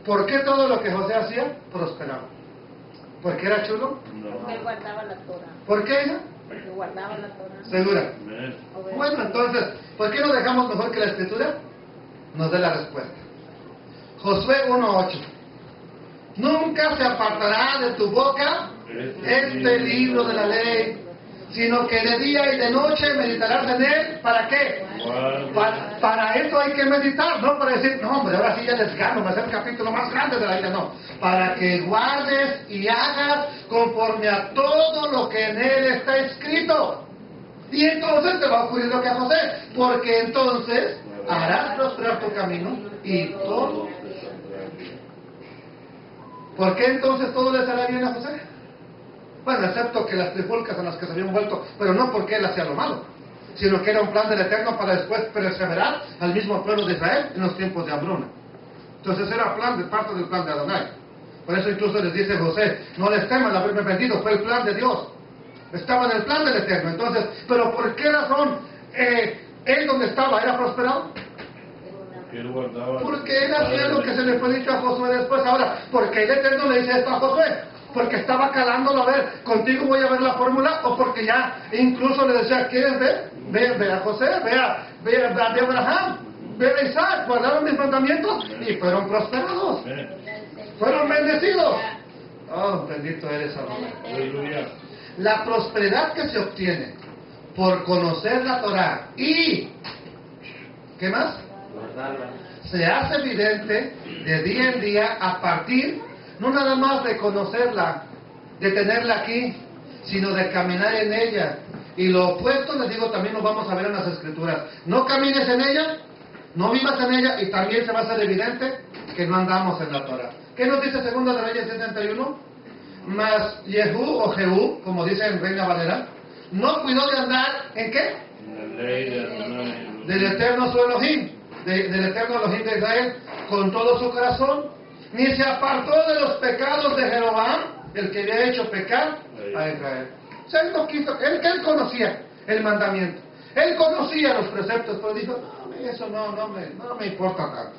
¿por qué todo lo que José hacía prosperaba? ¿Porque era chulo? Porque él No. guardaba la Torah. ¿Por qué ella? Porque guardaba la Torah. ¿Segura? Amén. Bueno, entonces, ¿por qué no dejamos mejor que la Escritura nos dé la respuesta? Josué 1:8. Nunca se apartará de tu boca este libro de la ley, sino que de día y de noche meditarás en él. ¿Para qué? Para eso hay que meditar, no para decir, no hombre, ahora sí ya les gano, va a ser el capítulo más grande de la vida, no. Para que guardes y hagas conforme a todo lo que en él está escrito. Y entonces te va a ocurrir lo que a José, porque entonces harás prosperar tu camino y todo. ¿Por qué entonces todo le saldrá bien a José? Bueno, excepto que las trifulcas en las que se había envuelto, pero no porque él hacía lo malo, sino que era un plan del Eterno para después perseverar al mismo pueblo de Israel en los tiempos de hambruna. Entonces era parte del plan de Adonai. Por eso incluso les dice José, no les teman haberme vendido, fue el plan de Dios. Estaba en el plan del Eterno. Entonces, ¿pero por qué razón él donde estaba era prosperado? Porque él hacía lo que se le fue dicho a Josué después. Ahora, ¿por qué el Eterno le dice esto a Josué? Porque estaba calándolo a ver, contigo voy a ver la fórmula, o porque ya incluso le decía, ¿quieres ver? Ve a José, ve a Abraham, ve a Isaac, guardaron mis mandamientos y fueron prosperados, fueron bendecidos. Oh, bendito eres, Adonai. Aleluya. La prosperidad que se obtiene por conocer la Torah y, ¿qué más? Se hace evidente de día en día a partir no nada más de conocerla, de tenerla aquí, sino de caminar en ella. Y lo opuesto, les digo, también lo vamos a ver en las Escrituras. No camines en ella, no vivas en ella, y también se va a hacer evidente que no andamos en la Torah. ¿Qué nos dice 2 de Reyes 71? Mas Jehú o Jehú, como dice en Reina Valera, no cuidó de andar ¿en qué? La ley de Adonai. Del eterno su Elohim, del eterno Elohim de Israel, con todo su corazón, ni se apartó de los pecados de Jeroboam, el que había hecho pecar a Israel. O sea, él no quiso, él conocía el mandamiento, él conocía los preceptos, pero dijo, no, eso no me importa tanto.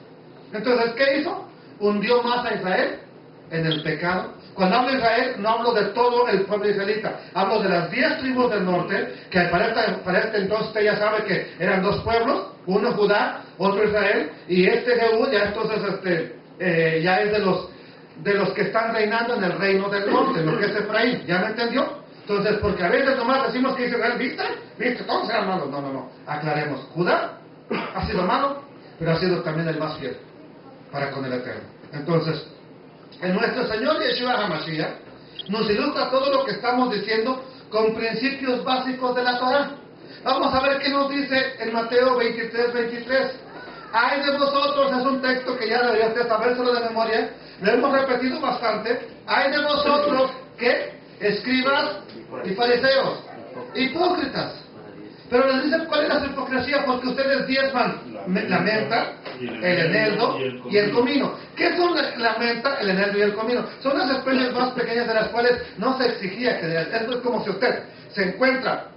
Entonces, ¿qué hizo? Hundió más a Israel en el pecado. Cuando hablo de Israel, no hablo de todo el pueblo israelita, hablo de las 10 tribus del norte, que para este entonces usted ya sabe que eran 2 pueblos, uno Judá, otro Israel, y Jehú ya entonces ya es de los que están reinando en el reino del norte, lo que es Efraín. ¿Ya me entendió? Entonces, porque a veces nomás decimos que Israel, ¿viste? Todos eran malos. No, aclaremos. Judá ha sido malo, pero ha sido también el más fiel para con el Eterno. Entonces, en nuestro Señor Yeshua HaMashiach nos ilustra todo lo que estamos diciendo con principios básicos de la Torah. Vamos a ver qué nos dice en Mateo 23:23. Ay de vosotros, es un texto que ya debería usted sabérselo de memoria, lo hemos repetido bastante. Ay de vosotros, ¿qué? Escribas y fariseos, hipócritas, Pero les dice cuál es la hipocresía, porque ustedes diezman la menta, el eneldo y el comino. ¿Qué son la menta, el eneldo y el comino? Son las especies más pequeñas de las cuales no se exigía que dieran. Esto es como si usted se encuentra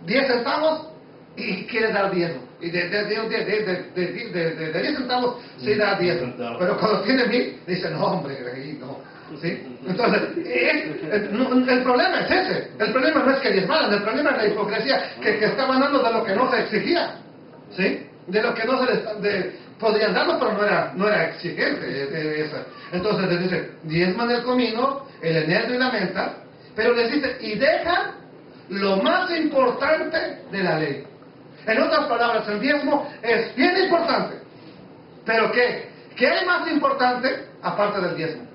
10 centavos y quiere dar 10. Y de 10 centavos sí da 10. Pero cuando tiene 1000, dice, no hombre, ahí no. ¿Sí? Entonces, el problema es ese. El problema no es que diezmaran, el problema es la hipocresía que estaban dando de lo que no se exigía. ¿Sí? De lo que no se les... podrían darlo, pero no era exigente. Entonces les dice, diezman el comino, el eneldo y la menta, pero les dice, y dejan lo más importante de la ley. En otras palabras, el diezmo es bien importante. ¿Pero qué? ¿Qué hay más importante aparte del diezmo?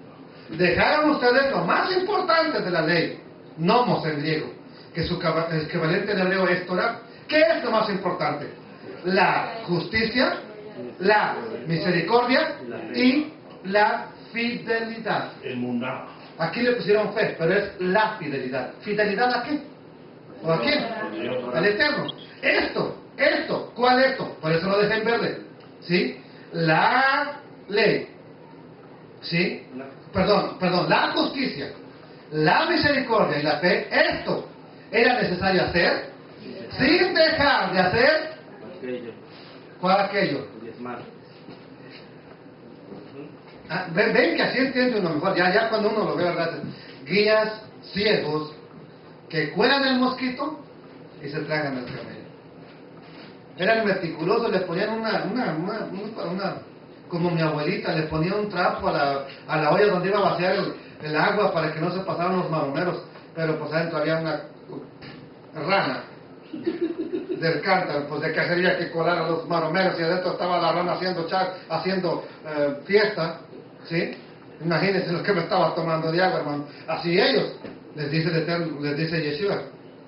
Dejaron ustedes lo más importante de la ley, nomos en griego, que su equivalente en hebreo es Torah. ¿Qué es lo más importante? La justicia, la misericordia y la fidelidad. Emuná. Aquí le pusieron fe, pero es la fidelidad. ¿Fidelidad a qué? ¿O a quién? Al Eterno. Esto, ¿cuál esto? Por eso lo dejé en verde. ¿Sí? La ley. ¿Sí? Perdón, la justicia, la misericordia y la fe, esto era necesario hacer sin dejar de hacer ¿cuál aquello? Ven que así entiende uno mejor, ya cuando uno lo ve, ¿verdad? Guías ciegos que cuelan el mosquito y se tragan el camello. Eran meticulosos, les ponían una como mi abuelita, le ponía un trapo a la olla donde iba a vaciar el agua para que no se pasaran los maromeros, pero pues adentro había una rana del cántaro, pues de qué sería que colara los maromeros y adentro estaba la rana haciendo fiesta, ¿sí? Imagínense lo que me estaba tomando de agua, hermano. Así ellos, les dice el Eterno, les dice Yeshua,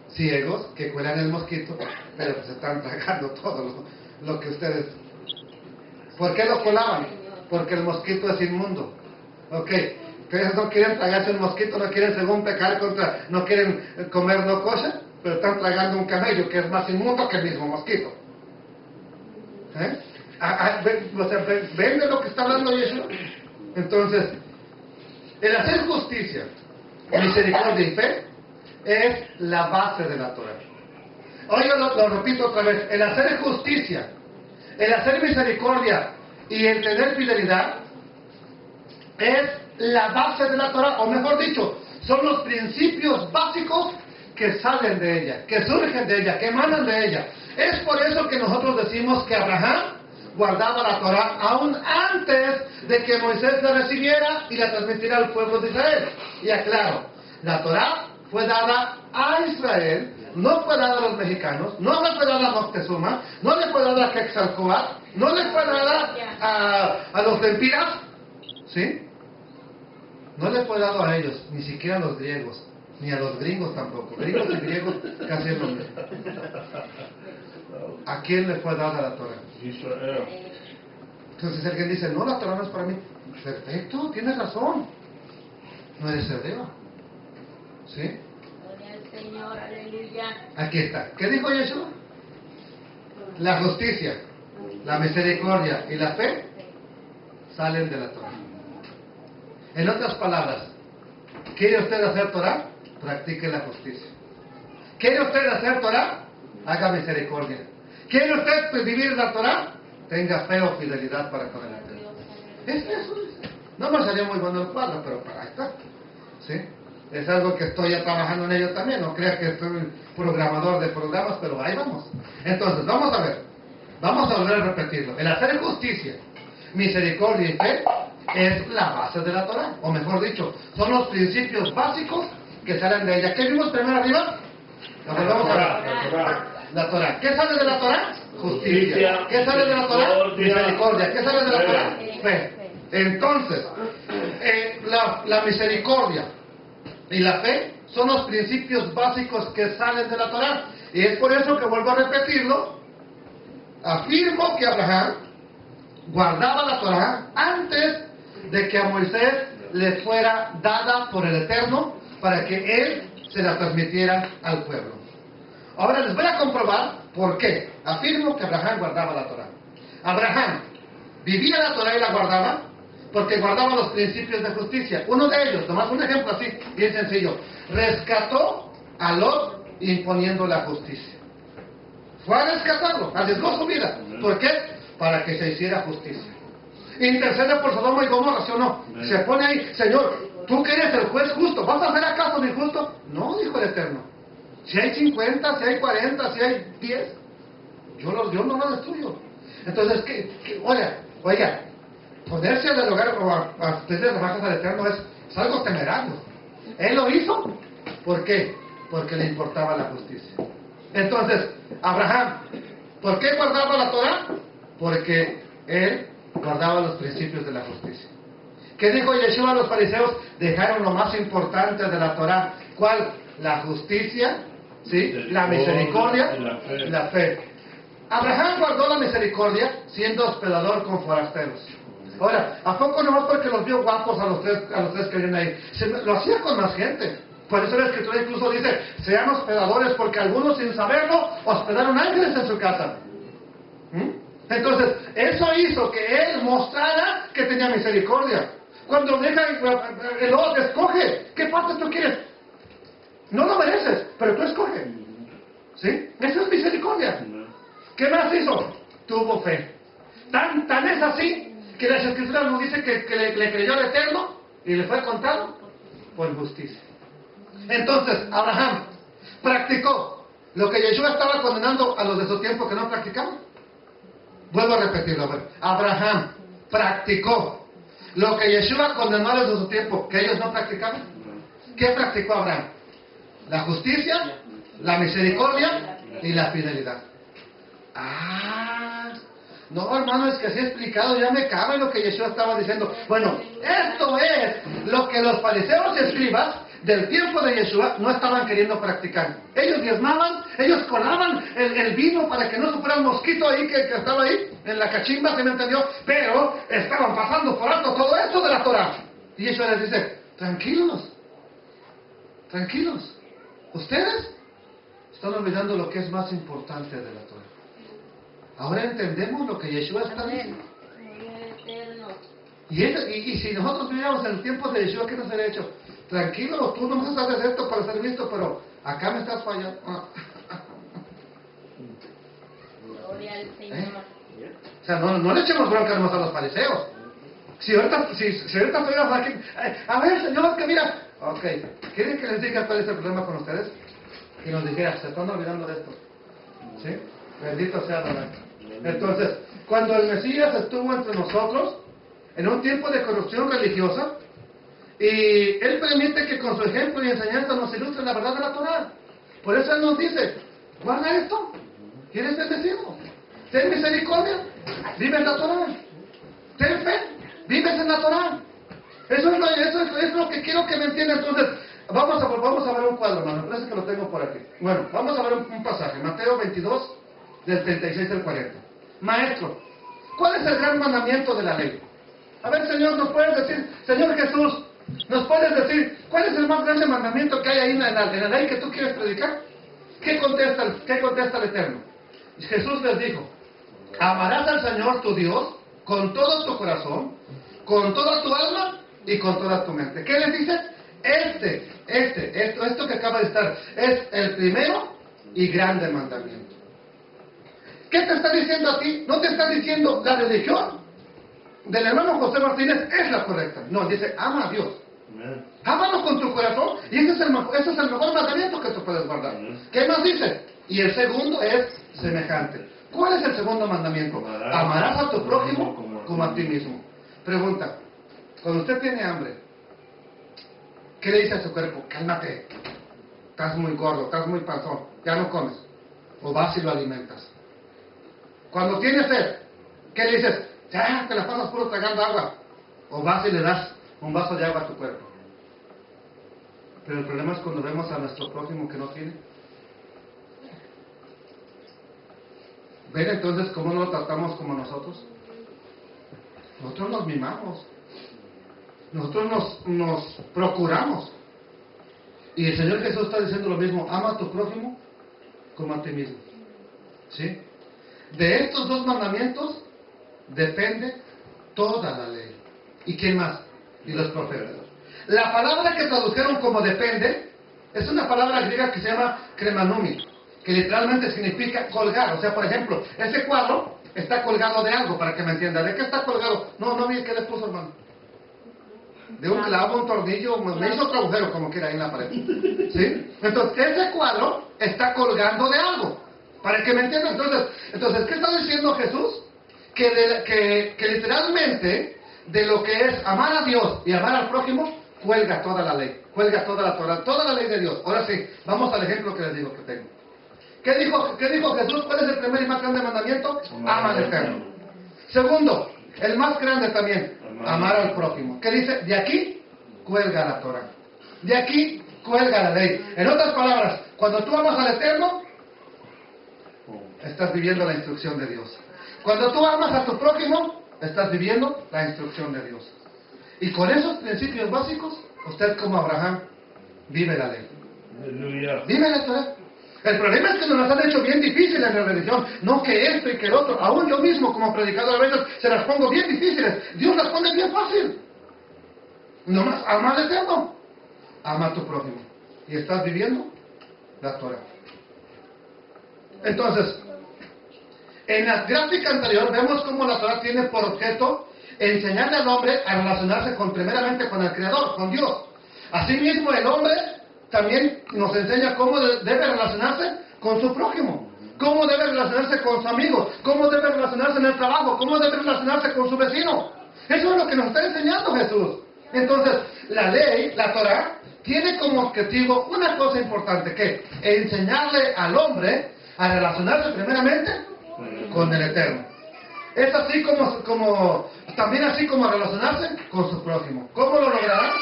ciegos que cuelan el mosquito, pero pues están tragando todo lo que ustedes... ¿Por qué lo colaban? Porque el mosquito es inmundo. Ok, ustedes no quieren tragarse el mosquito, no quieren según pecar contra, no quieren comer no kosher, pero están tragando un camello que es más inmundo que el mismo mosquito. ¿Ven de lo que está hablando Yeshua? Entonces, el hacer justicia, misericordia y fe es la base de la Torah. Hoy yo lo repito otra vez, el hacer justicia, el hacer misericordia y el tener fidelidad es la base de la Torah, o mejor dicho, son los principios básicos que salen de ella, que surgen de ella, que emanan de ella. Es por eso que nosotros decimos que Abraham guardaba la Torah aún antes de que Moisés la recibiera y la transmitiera al pueblo de Israel. Y aclaro, la Torah fue dada a Israel, no fue dada a los mexicanos, no le fue dada a Moctezuma, no le fue dada a Quetzalcóatl, no le fue dada a los Tempiras, ¿sí? No le fue dado a ellos, ni siquiera a los griegos, ni a los gringos tampoco. Gringos y griegos casi es lo mismo. ¿A quién le fue dada la Torah? Israel. Entonces alguien dice, no, la Torah no es para mí. Perfecto, tienes razón. No eres hebreo. ¿Sí? Gloria al Señor, aleluya. Aquí está. ¿Qué dijo Yeshua? La justicia, la misericordia y la fe salen de la Torah. En otras palabras, ¿quiere usted hacer Torah? Practique la justicia. ¿Quiere usted hacer Torah? Haga misericordia. ¿Quiere usted vivir la Torah? Tenga fe o fidelidad para con el Eterno. No me salió muy bueno el cuadro, pero para ahí está. ¿Sí? Es algo que estoy ya trabajando en ello también. No crea que soy programador de programas, pero ahí vamos. Entonces, vamos a ver. Vamos a volver a repetirlo. El hacer justicia, misericordia y fe es la base de la Torah. O mejor dicho, son los principios básicos que salen de ella. ¿Qué vimos primero arriba? La volvemos a ver. La Torah. ¿Qué sale de la Torah? Justicia. ¿Qué sale de la Torah? Misericordia. ¿Qué sale de la Torah? Fe. Entonces, la misericordia y la fe son los principios básicos que salen de la Torah. Y es por eso que vuelvo a repetirlo. Afirmo que Abraham guardaba la Torah antes de que a Moisés le fuera dada por el Eterno para que él se la transmitiera al pueblo. Ahora les voy a comprobar ¿Por qué? Afirmo que Abraham guardaba la Torah. Abraham vivía la Torah y la guardaba porque guardaba los principios de justicia. Uno de ellos, nomás un ejemplo así, bien sencillo, rescató a Lot imponiendo la justicia. Fue a rescatarlo, arriesgó su vida. ¿Por qué? Para que se hiciera justicia. Intercede por Sodoma y Gomorra, ¿sí o no? Se pone ahí, Señor, tú que eres el juez justo, ¿vas a hacer acaso de injusto? No, dijo el Eterno. Si hay 50, si hay 40, si hay 10, yo no los destruyo. Entonces, oiga, ponerse a dialogar o a pedirle rebajas al Eterno es algo temerario. Él lo hizo, ¿por qué? Porque le importaba la justicia. Entonces, Abraham, ¿por qué guardaba la Torah? Porque él guardaba los principios de la justicia. ¿Qué dijo Yeshua a los fariseos? Dejaron lo más importante de la Torah. ¿Cuál? La justicia, ¿sí? La misericordia y la fe. Abraham guardó la misericordia siendo hospedador con forasteros. Ahora, ¿a poco nomás porque los vio guapos a los tres que vienen ahí? Lo hacía con más gente. Por eso la Escritura incluso dice, sean hospedadores, porque algunos sin saberlo hospedaron ángeles en su casa. Entonces, eso hizo que él mostrara que tenía misericordia. Cuando deja el Lot, escoge, ¿qué parte tú quieres? No lo mereces, pero tú escoge. ¿Sí? Eso es misericordia. ¿Qué más hizo? Tuvo fe. Tan es así que las Escrituras nos dice que le creyó al Eterno y le fue contado por justicia. Entonces, Abraham practicó lo que Yeshua estaba condenando a los de su tiempo que no practicaban. Vuelvo a repetirlo, a ver. Abraham practicó lo que Yeshua condenó a los de su tiempo que ellos no practicaban. ¿Qué practicó Abraham? La justicia, la misericordia y la fidelidad. No, hermano, es que así explicado ya me cabe lo que Yeshua estaba diciendo. Bueno, esto es lo que los fariseos y escribas del tiempo de Yeshua no estaban queriendo practicar. Ellos diezmaban, ellos colaban el vino para que no se fuera el mosquito ahí que estaba ahí, en la cachimba, ¿se me entendió? Pero estaban pasando por alto todo esto de la Torah. Y Yeshua les dice, tranquilos, ustedes están olvidando lo que es más importante de la Torah. Ahora entendemos lo que Yeshua está diciendo. Y si nosotros viviéramos en el tiempo de Yeshua, ¿qué nos habría hecho? Tranquilo, tú no más haces esto para ser visto, pero acá me estás fallando. Gloria al Señor. O sea, no le echemos bronca a los fariseos. Si ahorita estuviéramos aquí, a ver, Señor, que mira, ok, ¿quieren que les diga cuál es el problema con ustedes? Y nos dijera, se están olvidando de esto. ¿Sí? Bendito sea Adonai. Entonces, cuando el Mesías estuvo entre nosotros, en un tiempo de corrupción religiosa, y Él permite que con su ejemplo y enseñanza nos ilustre la verdad de la Torah. Por eso Él nos dice, guarda esto, ¿quieres bendecido? Ten misericordia, vive en la Torah. Ten fe, vives en la Torah. Eso es lo que quiero que me entiendan. Entonces, vamos a ver un cuadro, hermano. Parece que lo tengo por aquí. Bueno, vamos a ver un pasaje. Mateo 22, del 36 al 40. Maestro, ¿cuál es el gran mandamiento de la ley? A ver, Señor, ¿nos puedes decir? Señor Jesús, ¿nos puedes decir cuál es el más grande mandamiento que hay ahí en la ley que tú quieres predicar? ¿Qué contesta el Eterno? Y Jesús les dijo, amarás al Señor tu Dios con todo tu corazón, con toda tu alma y con toda tu mente. ¿Qué les dice? Esto que acaba de estar es el primero y grande mandamiento. ¿Qué te está diciendo a ti? No te está diciendo la religión del hermano José Martínez es la correcta. No, dice, ama a Dios. Ámalo con tu corazón y ese es el mejor mandamiento que tú puedes guardar. ¿Qué más dice? Y el segundo es semejante. ¿Cuál es el segundo mandamiento? Amarás a tu prójimo como a ti mismo. Pregunta, cuando usted tiene hambre, ¿qué le dice a su cuerpo? Cálmate, estás muy gordo, estás muy panzón, ya no comes. O vas y lo alimentas. Cuando tienes sed, ¿qué le dices? Ya, te la pasas puro tragando agua. O vas y le das un vaso de agua a tu cuerpo. Pero el problema es cuando vemos a nuestro prójimo que no tiene. ¿Ven entonces cómo no lo tratamos como nosotros? Nosotros nos mimamos. Nosotros nos procuramos. Y el Señor Jesús está diciendo lo mismo. Ama a tu prójimo como a ti mismo. ¿Sí? De estos dos mandamientos depende toda la ley. ¿Y quién más? Y los profetas. La palabra que tradujeron como depende es una palabra griega que se llama kremanumi, que literalmente significa colgar. O sea, por ejemplo, ese cuadro está colgado de algo, para que me entienda. ¿De qué está colgado? No vi qué le puso, hermano. De un clavo, un tornillo, me hizo otro agujero como quiera ahí en la pared. ¿Sí? Entonces, ese cuadro está colgando de algo, para que me entiendan. Entonces, ¿qué está diciendo Jesús? Que literalmente, de lo que es amar a Dios y amar al prójimo, cuelga toda la ley, cuelga toda la Torah, toda la ley de Dios. Ahora sí, vamos al ejemplo que les digo que tengo. ¿Qué dijo Jesús? ¿Cuál es el primer y más grande mandamiento? Ama al Eterno. Segundo, el más grande también, amar al prójimo. ¿Qué dice? De aquí cuelga la Torah. De aquí cuelga la ley. En otras palabras, cuando tú amas al Eterno, estás viviendo la instrucción de Dios. Cuando tú amas a tu prójimo, estás viviendo la instrucción de Dios. Y con esos principios básicos, usted como Abraham vive la ley. Aleluya. Vive la Torah. El problema es que nos las han hecho bien difíciles en la religión. No que esto y que el otro. Aún yo mismo como predicador a veces se las pongo bien difíciles. Dios las pone bien fácil. Nomás ama al Eterno. Ama a tu prójimo. Y estás viviendo la Torah. Entonces, en la gráfica anterior vemos cómo la Torah tiene por objeto enseñarle al hombre a relacionarse primeramente con el Creador, con Dios. Asimismo, el hombre también nos enseña cómo debe relacionarse con su prójimo, cómo debe relacionarse con su amigo, cómo debe relacionarse en el trabajo, cómo debe relacionarse con su vecino. Eso es lo que nos está enseñando Jesús. Entonces, la ley, la Torah, tiene como objetivo una cosa importante, que enseñarle al hombre a relacionarse primeramente con el Eterno. Es así también así como relacionarse con su prójimo. ¿Cómo lo logrará?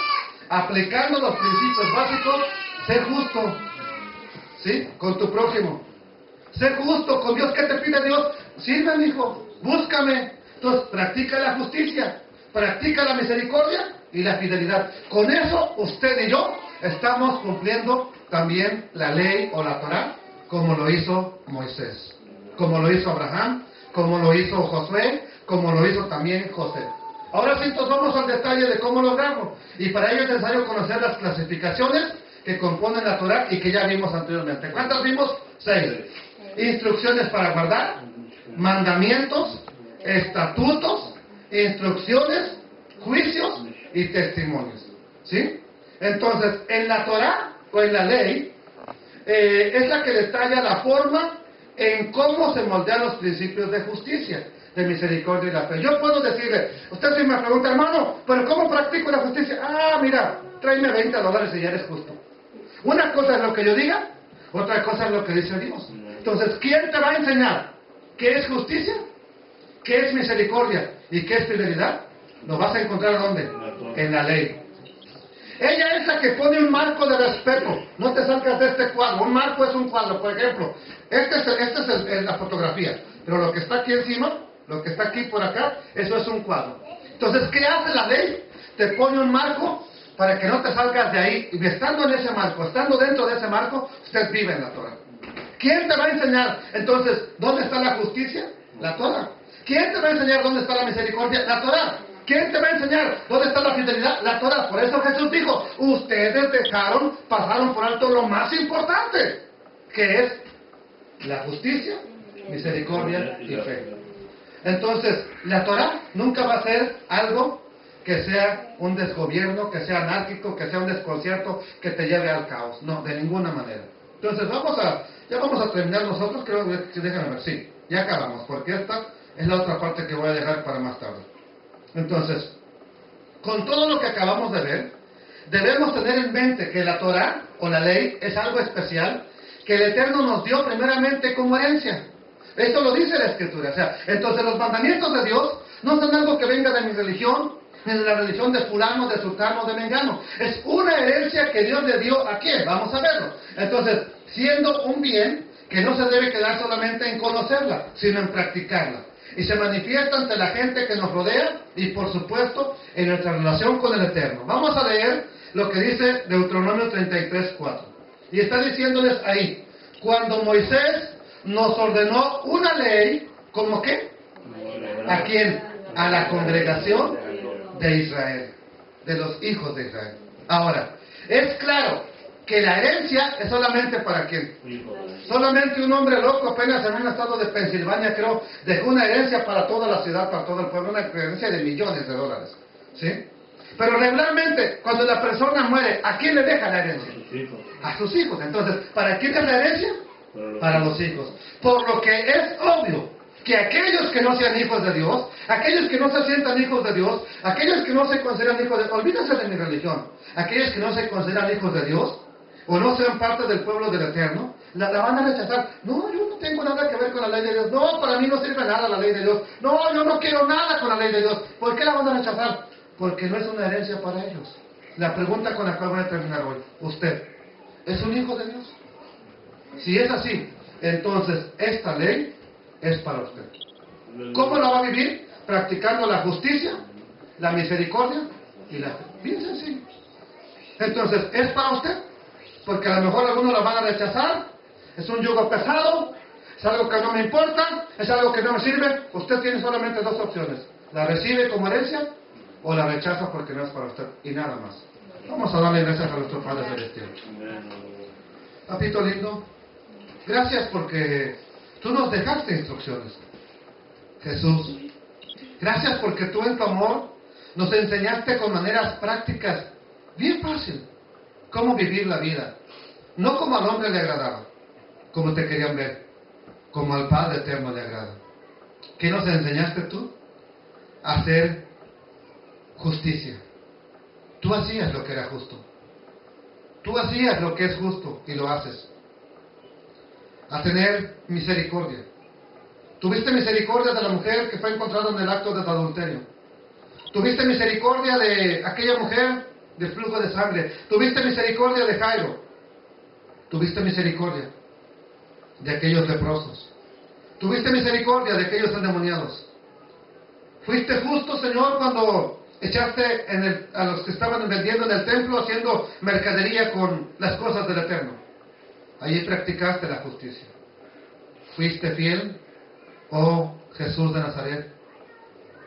Aplicando los principios básicos, ser justo, ¿sí? Con tu prójimo. Ser justo con Dios. ¿Qué te pide Dios? Sirve, mi hijo, búscame. Entonces, practica la justicia, practica la misericordia y la fidelidad. Con eso, usted y yo estamos cumpliendo también la ley o la Torah, como lo hizo Moisés, como lo hizo Abraham, como lo hizo Josué, como lo hizo también José. Ahora sí, entonces vamos al detalle de cómo logramos. Y para ello es necesario conocer las clasificaciones que componen la Torah y que ya vimos anteriormente. ¿Cuántas vimos? 6. Instrucciones para guardar, mandamientos, estatutos, instrucciones, juicios y testimonios. ¿Sí? Entonces, en la Torah o en la ley, es la que detalla la forma en cómo se moldean los principios de justicia, de misericordia y la fe. Yo puedo decirle, usted si me pregunta, hermano, ¿pero cómo practico la justicia? Mira, tráeme $20 y ya eres justo. Una cosa es lo que yo diga, otra cosa es lo que dice Dios. Entonces, ¿quién te va a enseñar qué es justicia, qué es misericordia y qué es fidelidad? Lo vas a encontrar ¿dónde? En la ley. Ella es la que pone un marco de respeto. No te salgas de este cuadro. Un marco es un cuadro. Por ejemplo, esta es la fotografía. Pero lo que está aquí encima, lo que está aquí por acá, eso es un cuadro. Entonces, ¿qué hace la ley? Te pone un marco para que no te salgas de ahí. Y estando en ese marco, estando dentro de ese marco, usted vive en la Torah. ¿Quién te va a enseñar? Entonces, ¿dónde está la justicia? La Torah. ¿Quién te va a enseñar dónde está la misericordia? La Torah. ¿Quién te va a enseñar dónde está la fidelidad? La Torah. Por eso Jesús dijo, ustedes pasaron por alto lo más importante, que es la justicia, misericordia y fe. Entonces, la Torah nunca va a ser algo que sea un desgobierno, que sea anárquico, que sea un desconcierto, que te lleve al caos. No, de ninguna manera. Entonces, ya vamos a terminar nosotros, creo que déjenme ver, sí, ya acabamos, porque esta es la otra parte que voy a dejar para más tarde. Entonces, con todo lo que acabamos de ver, debemos tener en mente que la Torah o la ley es algo especial que el Eterno nos dio primeramente como herencia. Esto lo dice la Escritura. O sea, entonces los mandamientos de Dios no son algo que venga de mi religión, ni de la religión de fulano, de sultano, de mengano. Es una herencia que Dios le dio a quién. Vamos a verlo. Entonces, siendo un bien que no se debe quedar solamente en conocerla, sino en practicarla. Y se manifiesta ante la gente que nos rodea y, por supuesto, en nuestra relación con el Eterno. Vamos a leer lo que dice Deuteronomio 33:4. Y está diciéndoles ahí, cuando Moisés nos ordenó una ley, ¿cómo qué? ¿A quién? A la congregación de Israel, de los hijos de Israel. Ahora, es claro que la herencia es solamente para quién. Solamente un hombre loco apenas en un estado de Pensilvania, creo, dejó una herencia para toda la ciudad, para todo el pueblo, una herencia de millones de dólares. ¿Sí? Pero regularmente, cuando la persona muere, ¿a quién le deja la herencia? A sus hijos. Entonces, ¿para quién es la herencia? Para los hijos. Por lo que es obvio que aquellos que no sean hijos de Dios, aquellos que no se sientan hijos de Dios, aquellos que no se consideran hijos de Dios, olvídense de mi religión, aquellos que no se consideran hijos de Dios, o no sean parte del pueblo del Eterno, la van a rechazar. No, yo no tengo nada que ver con la ley de Dios. No, para mí no sirve nada la ley de Dios. No, yo no quiero nada con la ley de Dios. ¿Por qué la van a rechazar? Porque no es una herencia para ellos. La pregunta con la cual voy a terminar hoy. ¿Usted es un hijo de Dios? Si es así, entonces esta ley es para usted. ¿Cómo la va a vivir? Practicando la justicia, la misericordia y la fe. Bien sencillo. Entonces, ¿es para usted? Porque a lo mejor algunos la van a rechazar. Es un yugo pesado, es algo que no me importa, es algo que no me sirve. Usted tiene solamente dos opciones: la recibe como herencia o la rechaza porque no es para usted, y nada más. Vamos a darle gracias a nuestro Padre Celestial. Papito lindo, gracias porque tú nos dejaste instrucciones. Jesús, gracias porque tú en tu amor nos enseñaste con maneras prácticas bien fácil cómo vivir la vida, no como al hombre le agradaba, como te querían ver, como al Padre Eterno le agrada. ¿Qué nos enseñaste tú? A hacer justicia. Tú hacías lo que era justo. Tú hacías lo que es justo y lo haces. A tener misericordia. Tuviste misericordia de la mujer que fue encontrada en el acto de adulterio. Tuviste misericordia de aquella mujer de flujo de sangre. Tuviste misericordia de Jairo. Tuviste misericordia de aquellos leprosos. Tuviste misericordia de aquellos endemoniados. Fuiste justo, Señor, cuando echaste a los que estaban vendiendo en el templo, haciendo mercadería con las cosas del Eterno. Allí practicaste la justicia. Fuiste fiel, oh Jesús de Nazaret,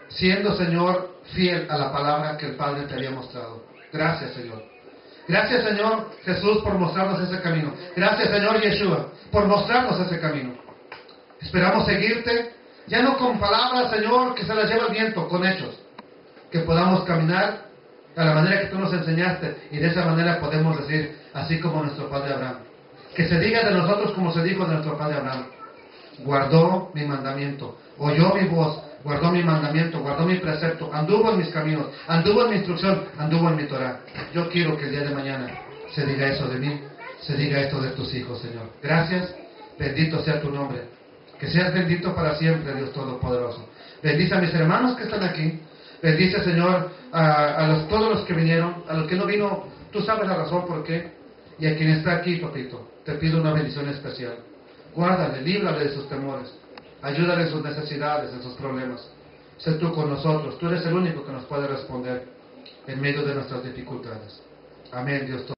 siendo, Señor, fiel a la palabra que el Padre te había mostrado. Gracias, Señor. Gracias, Señor Jesús, por mostrarnos ese camino. Gracias, Señor Yeshua, por mostrarnos ese camino. Esperamos seguirte, ya no con palabras, Señor, que se las lleva el viento, con hechos. Que podamos caminar a la manera que tú nos enseñaste, y de esa manera podemos decir, así como nuestro padre Abraham. Que se diga de nosotros como se dijo de nuestro padre Abraham: guardó mi mandamiento, oyó mi voz, guardó mi mandamiento, guardó mi precepto, anduvo en mis caminos, anduvo en mi instrucción, anduvo en mi Torah. Yo quiero que el día de mañana se diga eso de mí, se diga esto de tus hijos, Señor. Gracias, bendito sea tu nombre. Que seas bendito para siempre, Dios Todopoderoso. Bendice a mis hermanos que están aquí. Bendice, Señor, a todos los que vinieron, a los que no vino, tú sabes la razón por qué. Y a quien está aquí, papito, te pido una bendición especial. Guárdale, líbrale de sus temores. Ayúdale en sus necesidades, en sus problemas. Sé tú con nosotros. Tú eres el único que nos puede responder en medio de nuestras dificultades. Amén, Dios.